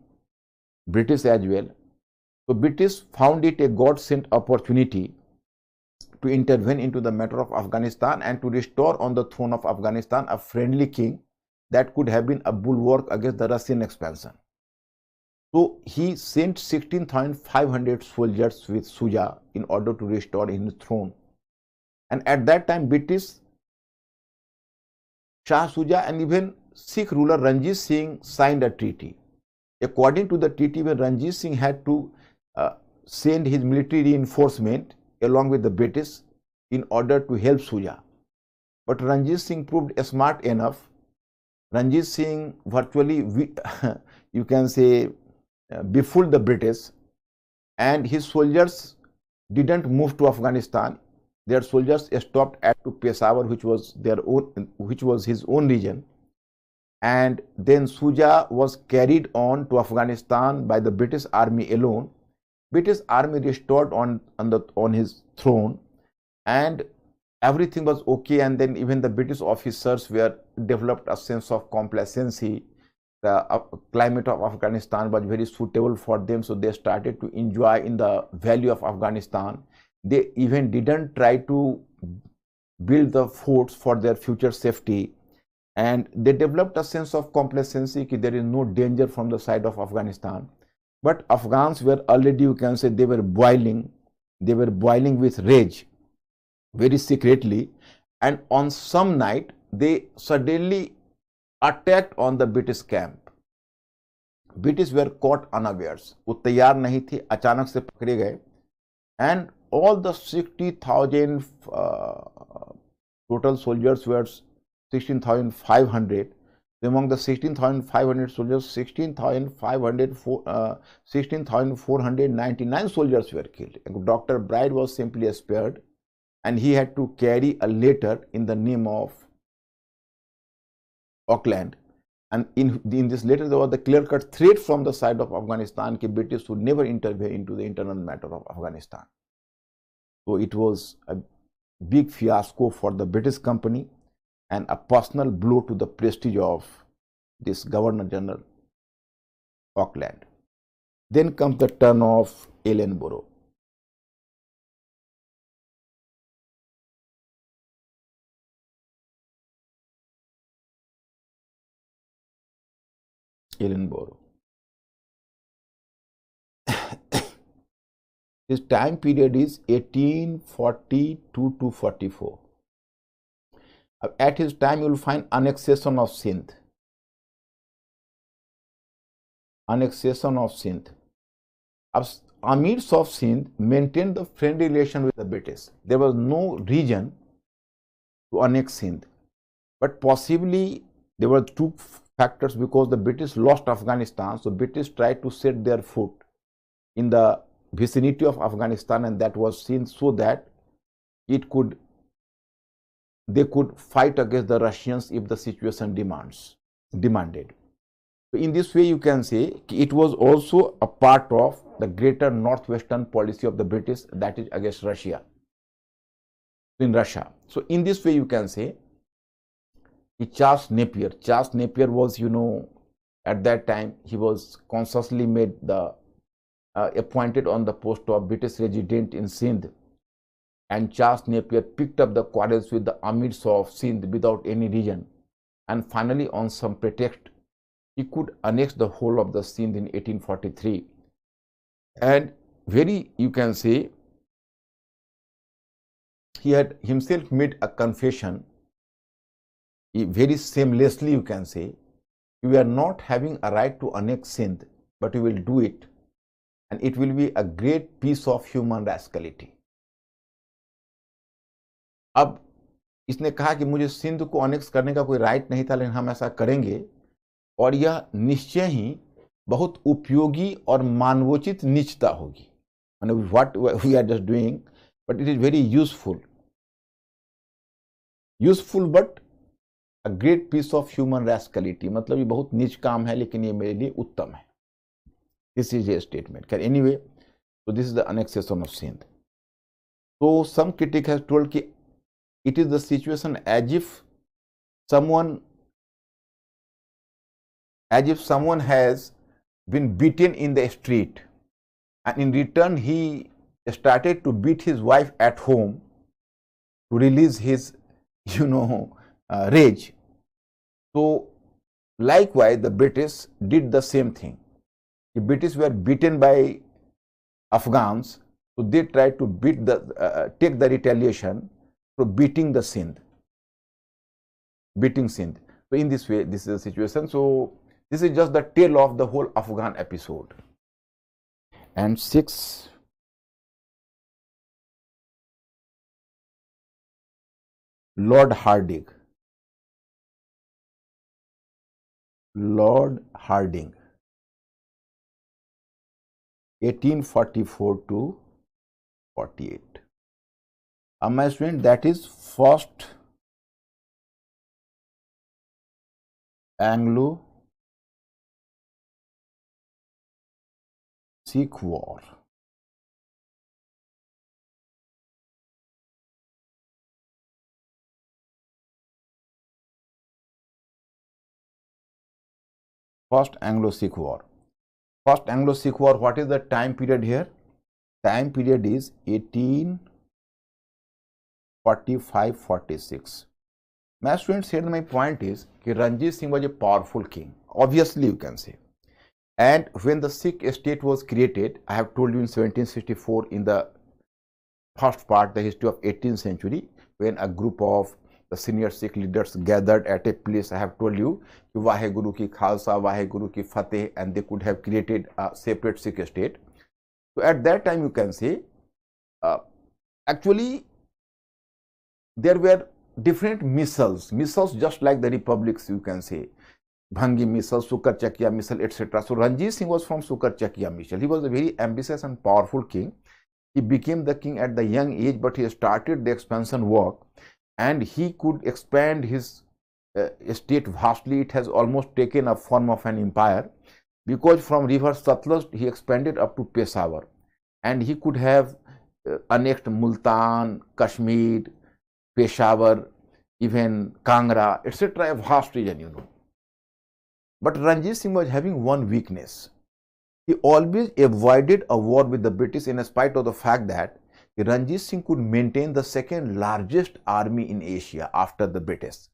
British as well. So British found it a God-sent opportunity to intervene into the matter of Afghanistan and to restore on the throne of Afghanistan a friendly king that could have been a bulwark against the Russian expansion. So he sent 16,500 soldiers with Shuja in order to restore his throne. And at that time, British, Shah Shuja, and even Sikh ruler Ranjit Singh signed a treaty. According to the treaty, when Ranjit Singh had to send his military reinforcement along with the British in order to help Shuja. But Ranjit Singh proved smart enough. Ranjit Singh virtually, you can say, befooled the British, and his soldiers didn't move to Afghanistan. Their soldiers stopped at Peshawar, which was his own region. And then Shuja was carried on to Afghanistan by the British army alone. British army restored on his throne, and everything was okay. And then even the British officers developed a sense of complacency. the climate of Afghanistan was very suitable for them, so they started to enjoy in the valley of Afghanistan. They even didn't try to build the forts for their future safety, and they developed a sense of complacency that there is no danger from the side of Afghanistan. But Afghans were already, you can say, they were boiling with rage very secretly, and on some night they suddenly attacked on the British camp. British were caught unawares, वो तैयार नहीं थे, अचानक से पकड़े गए, and all the 60,000 total soldiers were 16,500. Among the 16,500 soldiers, 16,499 soldiers were killed. Dr. Bride was simply spared, and he had to carry a letter in the name of Auckland. And in this letter, there was the clear-cut threat from the side of Afghanistan that British would never intervene into the internal matter of Afghanistan. So it was a big fiasco for the British company and a personal blow to the prestige of this Governor General Auckland. Then comes the turn of Ellenborough. Ellenborough. His time period is 1842 to 44. At his time, you will find annexation of Sindh. Annexation of Sindh. Amirs of Sindh maintained the friendly relation with the British. There was no reason to annex Sindh, but possibly there were two factors, because the British lost Afghanistan, so British tried to set their foot in the vicinity of Afghanistan, and that was Sindh, so that they could fight against the Russians if the situation demanded. So in this way, you can say it was also a part of the greater northwestern policy of the British, that is against Russia. In Russia. So in this way, you can say Charles Napier was, at that time he was consciously made appointed on the post of British resident in Sindh, and Charles Napier picked up the quarrels with the Amirs of Sindh without any reason, and finally on some pretext he could annex the whole of the Sindh in 1843. And you can say, he had himself made a confession, very shamelessly, you can say, we are not having a right to annex Sindh, but we will do it, and it will be a great piece of human rascality. अब इसने कहा कि मुझे सिंध को annex करने का कोई right नहीं था, लेकिन हम ऐसा करेंगे, और यह निश्चय ही बहुत उपयोगी और मानवोचित नीचता होगी. What we are just doing, but it is very useful but a great piece of human rascality. मतलब ये बहुत नीच काम है, लेकिन ये मेरे लिए उत्तम है. This is a statement. Anyway, so this is the annexation of Sindh. So some critic has told that it is the situation as if someone has been beaten in the street, and in return he started to beat his wife at home to release his rage. So likewise the British did the same thing. The British were beaten by Afghans, so they tried to take the retaliation for beating Sindh. So in this way, this is the situation. So this is just the tale of the whole Afghan episode. And 6, Lord Hardinge. Lord Hardinge, 1844 to 48. My student, that is first Anglo-Sikh War. First Anglo-Sikh War. First Anglo-Sikh War, what is the time period here? Time period is 1845-46. My students said my point is that Ranjit Singh was a powerful king, obviously you can say. And when the Sikh state was created, I have told you in 1764 in the first part, the history of 18th century, when a group of the senior Sikh leaders gathered at a place, I have told you, Vaheguru ki Khalsa, Vaheguru ki Fateh, and they could have created a separate Sikh state. So at that time you can say, actually there were different missiles just like the republics you can say. Bhangi missile, Sukar Chakia missile, etc. So Ranjit Singh was from Sukar Chakia missile. He was a very ambitious and powerful king. He became the king at the young age, but he started the expansion work and he could expand his state vastly. It has almost taken a form of an empire, because from river Satluj he expanded up to Peshawar, and he could have annexed Multan, Kashmir, Peshawar, even Kangra, etc. A vast region, you know. But Ranjit Singh was having one weakness. He always avoided a war with the British, in spite of the fact that Ranjit Singh could maintain the second largest army in Asia after the British.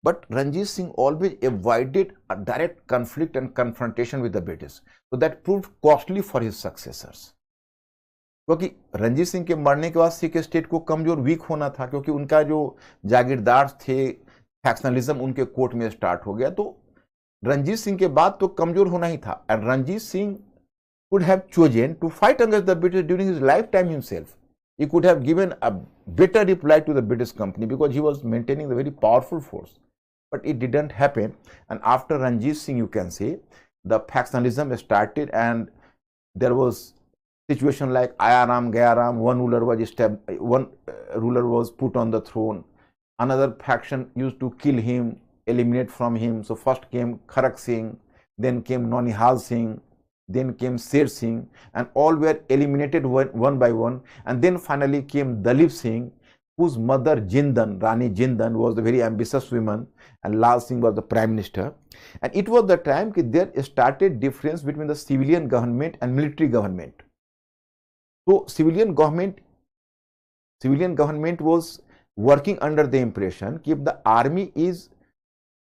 But Ranjit Singh always avoided a direct conflict and confrontation with the British. So that proved costly for his successors. क्योंकि रंजीत सिंह के मरने के बाद Sikh state को कमजोर week होना था, क्योंकि उनका जो जागीरदार थे, फैक्शनलिज्म उनके कोर्ट में स्टार्ट हो गया, तो रंजीत सिंह के बाद तो कमजोर होना ही था. And Ranjit Singh could have chosen to fight against the British during his lifetime himself. He could have given a better reply to the British company because he was maintaining the very powerful force. But it didn't happen. And after Ranjit Singh, you can say, the factionalism started, and there was situation like Ayaram, Gayaram. One ruler was put on the throne. Another faction used to kill him, eliminate from him. So first came Kharak Singh, then came Naunihal Singh, then came Sher Singh, and all were eliminated one by one. And then finally came Dalip Singh, whose mother Jindan, Rani Jindan, was a very ambitious woman, and Lal Singh was the prime minister. And it was the time that there started difference between the civilian government and military government. So civilian government was working under the impression that if the army is,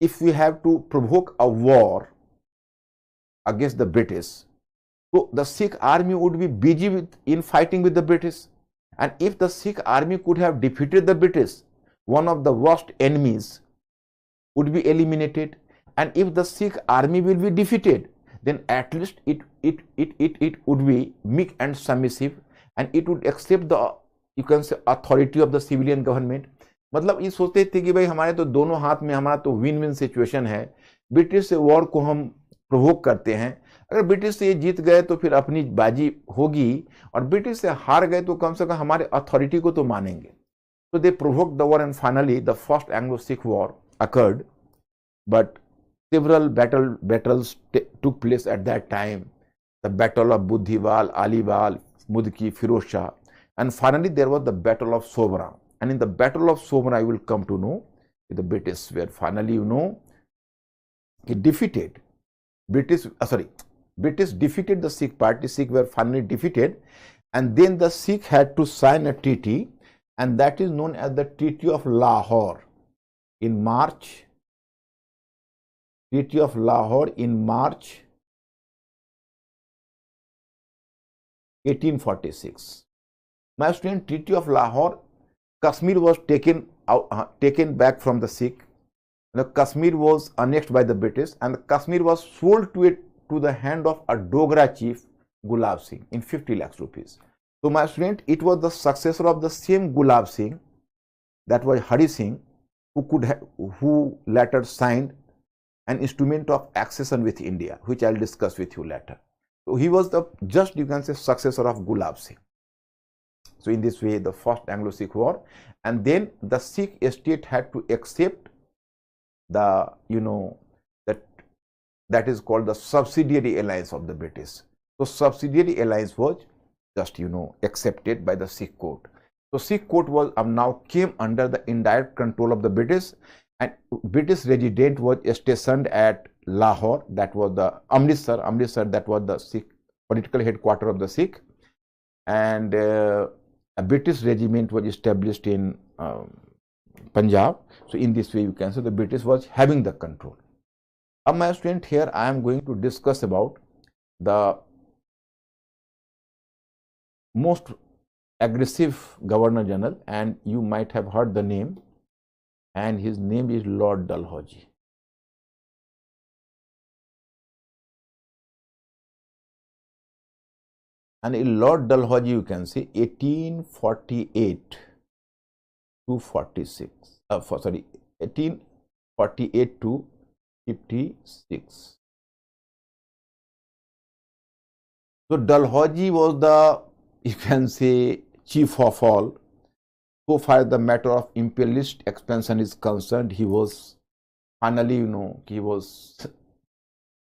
if we have to provoke a war against the British, so the Sikh army would be busy in fighting with the British. And if the Sikh army could have defeated the British, one of the worst enemies would be eliminated. And if the Sikh army will be defeated, then at least it would be meek and submissive, and it would accept the, you can say, authority of the civilian government. मतलब ये सोचते थे कि भाई हमारे तो दोनों हाथ में, हमारा तो विन विन सिचुएशन है. ब्रिटिश से वॉर को हम प्रोवोक करते हैं, अगर ब्रिटिश से ये जीत गए तो फिर अपनी बाजी होगी, और ब्रिटिश से हार गए तो कम से कम हमारे अथॉरिटी को तो मानेंगे. So they provoked the war, and finally the first Anglo-Sikh war occurred. But several battles took place at that time. The Battle of Budhiwal, Aliwal, Mudki, Firoz Shah, and finally there was the Battle of Sobra. And in the Battle of Sobra, I will come to know the British were finally, you know, defeated. British defeated the Sikh party. Sikh were finally defeated, and then the Sikh had to sign a treaty, and that is known as the Treaty of Lahore in March. Treaty of Lahore in March 1846. My student, Treaty of Lahore, Kashmir was taken back from the Sikh. The Kashmir was annexed by the British, and the Kashmir was sold to the hand of a Dogra chief, Gulab Singh, in 50 lakhs rupees. So my student, it was the successor of the same Gulab Singh, that was Hari Singh, who later signed an instrument of accession with India, which I'll discuss with you later. So he was the just, you can say, successor of Gulab Singh. So in this way, the first Anglo-Sikh war, and then the Sikh state had to accept the, you know, that is called the subsidiary alliance of the British. So subsidiary alliance was just, you know, accepted by the Sikh court. So Sikh court was now came under the indirect control of the British, and British resident was stationed at Lahore, that was the Amritsar, that was the Sikh political headquarters of the Sikh, and a British regiment was established in Punjab. So in this way you can say the British was having the control. Now my student, here I am going to discuss about the most aggressive Governor General, and you might have heard the name, and his name is Lord Dalhousie. And in Lord Dalhousie you can see 1848 to 46, 1848 to 56. So Dalhousie was the, you can say, chief of all. So far as the matter of imperialist expansion is concerned, he was finally, he was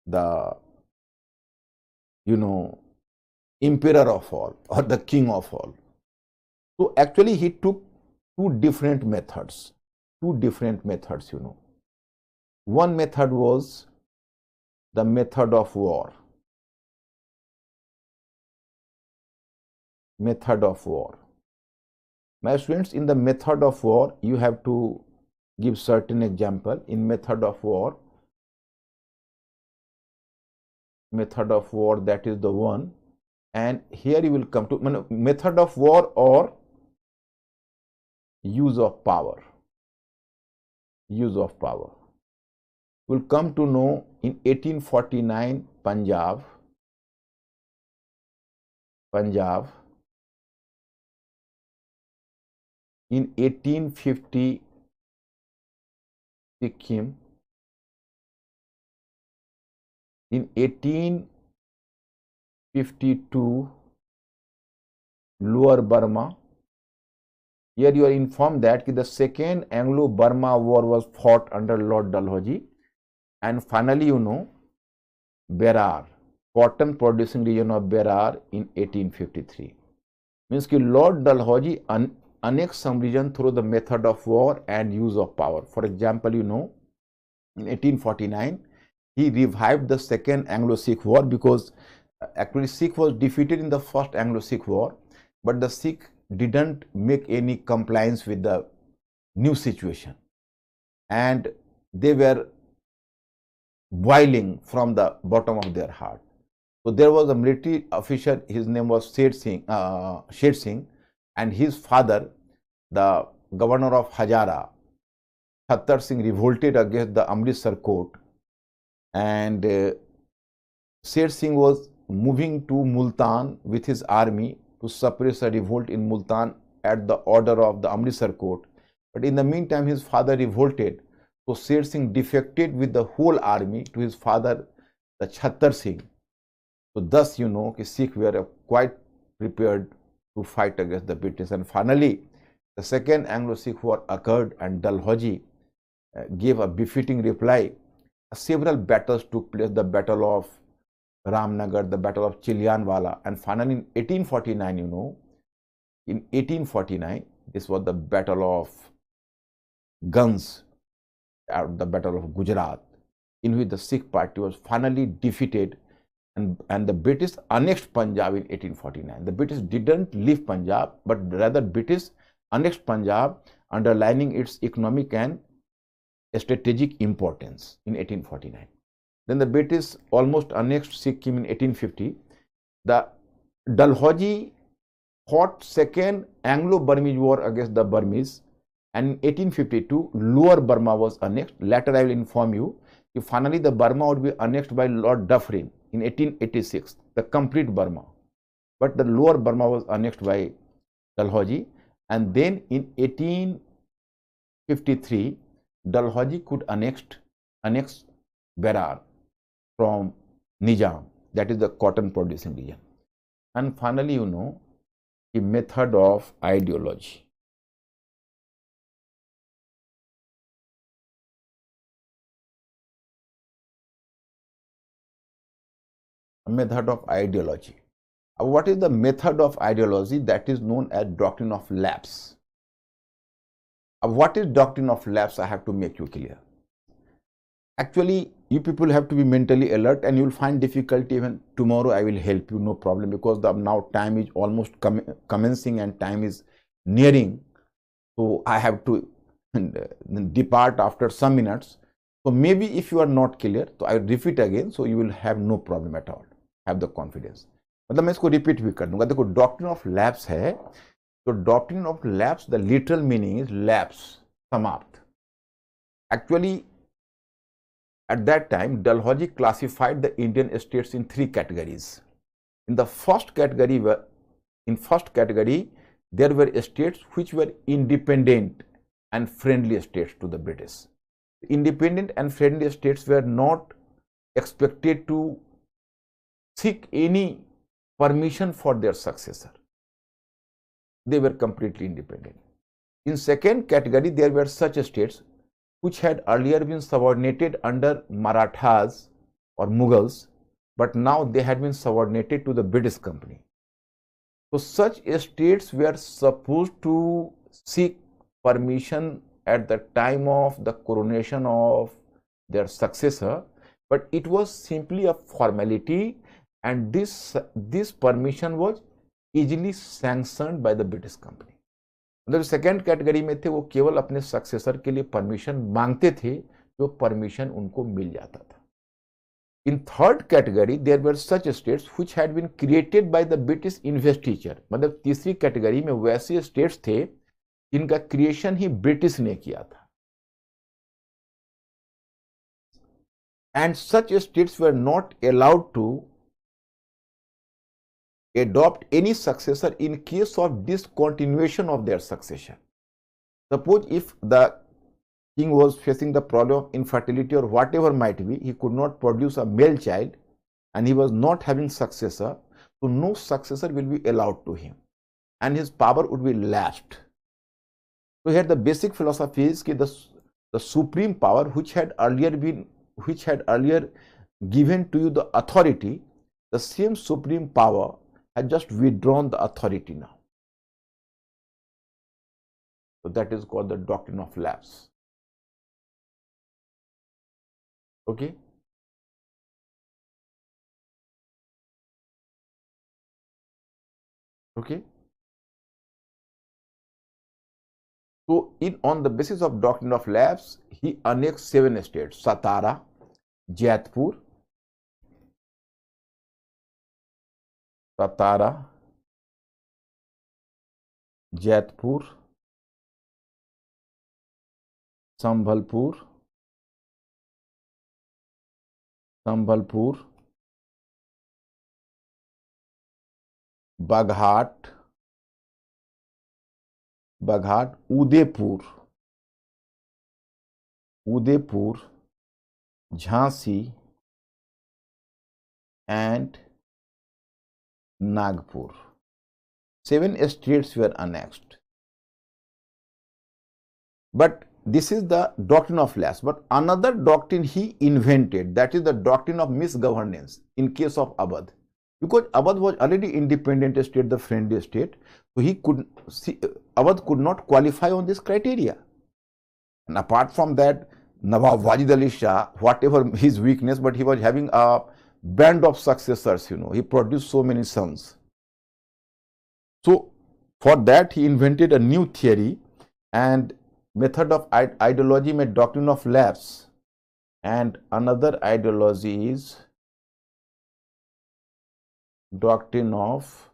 the, emperor of all, or the king of all. So actually he took two different methods. One method was the method of war. My students, in the method of war, you have to give certain example. In method of war, that is the one, and here you will come to method of war or use of power. We'll come to know in 1849 Punjab, in 1850 Sikkim, in 1852 Lower Burma. Here you are informed that the second Anglo-Burma war was fought under Lord Dalhousie, and finally Berar, cotton producing region of Berar in 1853. Means that Lord Dalhousie annexed some region through the method of war and use of power. For example, in 1849 he revived the second Anglo-Sikh war, because actually Sikh was defeated in the first Anglo-Sikh war, but the Sikh didn't make any compliance with the new situation, and they were boiling from the bottom of their heart. So there was a military officer, his name was Sher Singh, and his father, the governor of Hazara, Chattar Singh, revolted against the Amritsar court, and Sher Singh was moving to Multan with his army to suppress a revolt in Multan at the order of the Amritsar court. But in the meantime, his father revolted. So Sher Singh defected with the whole army to his father, the Chattar Singh. So thus, Sikhs were quite prepared to fight against the British. And finally, the second Anglo-Sikh war occurred, and Dalhousie gave a befitting reply. Several battles took place: the Battle of Ramnagar, the Battle of Chilianwala, and finally in 1849, this was the Battle of Guns, the Battle of Gujarat, in which the Sikh party was finally defeated, and the British annexed Punjab in 1849. The British didn't leave Punjab, but rather British annexed Punjab, underlining its economic and strategic importance in 1849. Then the British almost annexed Sikkim in 1850. The Dalhousie fought second Anglo-Burmese war against the Burmese, and in 1852 Lower Burma was annexed. Later I will inform you, if finally the Burma would be annexed by Lord Dufferin in 1886, the complete Burma. But the Lower Burma was annexed by Dalhousie, and then in 1853 Dalhousie could annex Berar from Nizam, that is the cotton producing region. And finally, the method of ideology. Method of ideology. What is the method of ideology? That is known as doctrine of lapse. What is doctrine of lapse? I have to make you clear. Actually, you people have to be mentally alert, and you will find difficulty even tomorrow. I will help you, no problem, because the now time is almost commencing and time is nearing. So I have to depart after some minutes. So maybe if you are not clear, so I repeat again, so you will have no problem at all. Have the confidence. मतलब मैं इसको repeat भी कर दूंगा. देखो, doctrine of lapse है, तो doctrine of lapse, the literal meaning is lapse, समाप्त. Actually, at that time, Dalhousie classified the Indian states in three categories. In the first category, there were states which were independent and friendly states to the British. Independent and friendly states were not expected to seek any permission for their successor. They were completely independent. In second category, there were such states which had earlier been subordinated under Marathas or Mughals, but now they had been subordinated to the British company. So such states were supposed to seek permission at the time of the coronation of their successor, but it was simply a formality, and this permission was easily sanctioned by the British company. मतलब second category में थे, वो केवल अपने successor के लिए permission मांगते थे, जो परमिशन उनको मिल जाता था. In third category, there were such states which had been created by the British investiture. मतलब तीसरी कैटेगरी में वैसे स्टेट्स थे जिनका क्रिएशन ही ब्रिटिश ने किया था. And such states were not allowed to adopt any successor in case of discontinuation of their succession. Suppose if the king was facing the problem of infertility or whatever might be, he could not produce a male child and he was not having successor, so no successor will be allowed to him and his power would be lapsed. So here the basic philosophy is that the supreme power which had earlier given to you the authority, the same supreme power had just withdrawn the authority now. So that is called the doctrine of lapse. Okay. Okay. So on the basis of doctrine of lapse, he annexed 7 states: Satara, Jaipur, Sambhalpur, Baghat, Udaipur, Jhansi, and Nagpur. 7 states were annexed. But this is the doctrine of lapse. But another doctrine he invented, that is the doctrine of misgovernance in case of Awadh. Because Awadh was already independent state, the friendly state, so Awadh could not qualify on this criteria. And apart from that, Nawab Wajid Ali Shah, whatever his weakness, but he was having a band of successors, he produced so many sons. So for that he invented a new theory and method of ideology made doctrine of lapse, and another ideology is doctrine of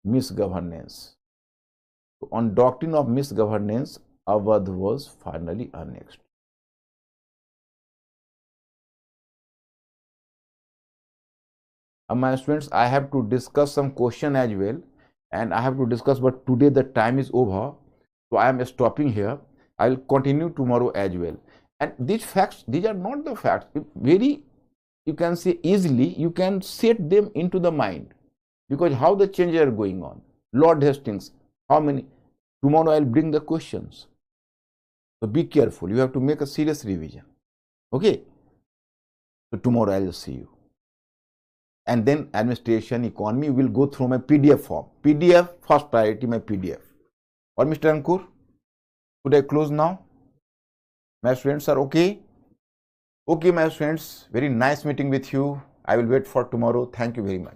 misgovernance. So on doctrine of misgovernance, Awadh was finally annexed. My students, I have to discuss some question as well, and I have to discuss, but today the time is over, so I am stopping here. I will continue tomorrow as well. And these facts, these are not the facts. Very, you can say easily, you can set them into the mind, because how the changes are going on. Lord Hastings, how many? Tomorrow I will bring the questions. So be careful. You have to make a serious revision. Okay. So tomorrow I will see you. And then administration, economy will go through my PDF form. PDF, first priority, my PDF. Or Mr. Ankur, could I close now? My students are okay? Okay, my students, very nice meeting with you. I will wait for tomorrow. Thank you very much.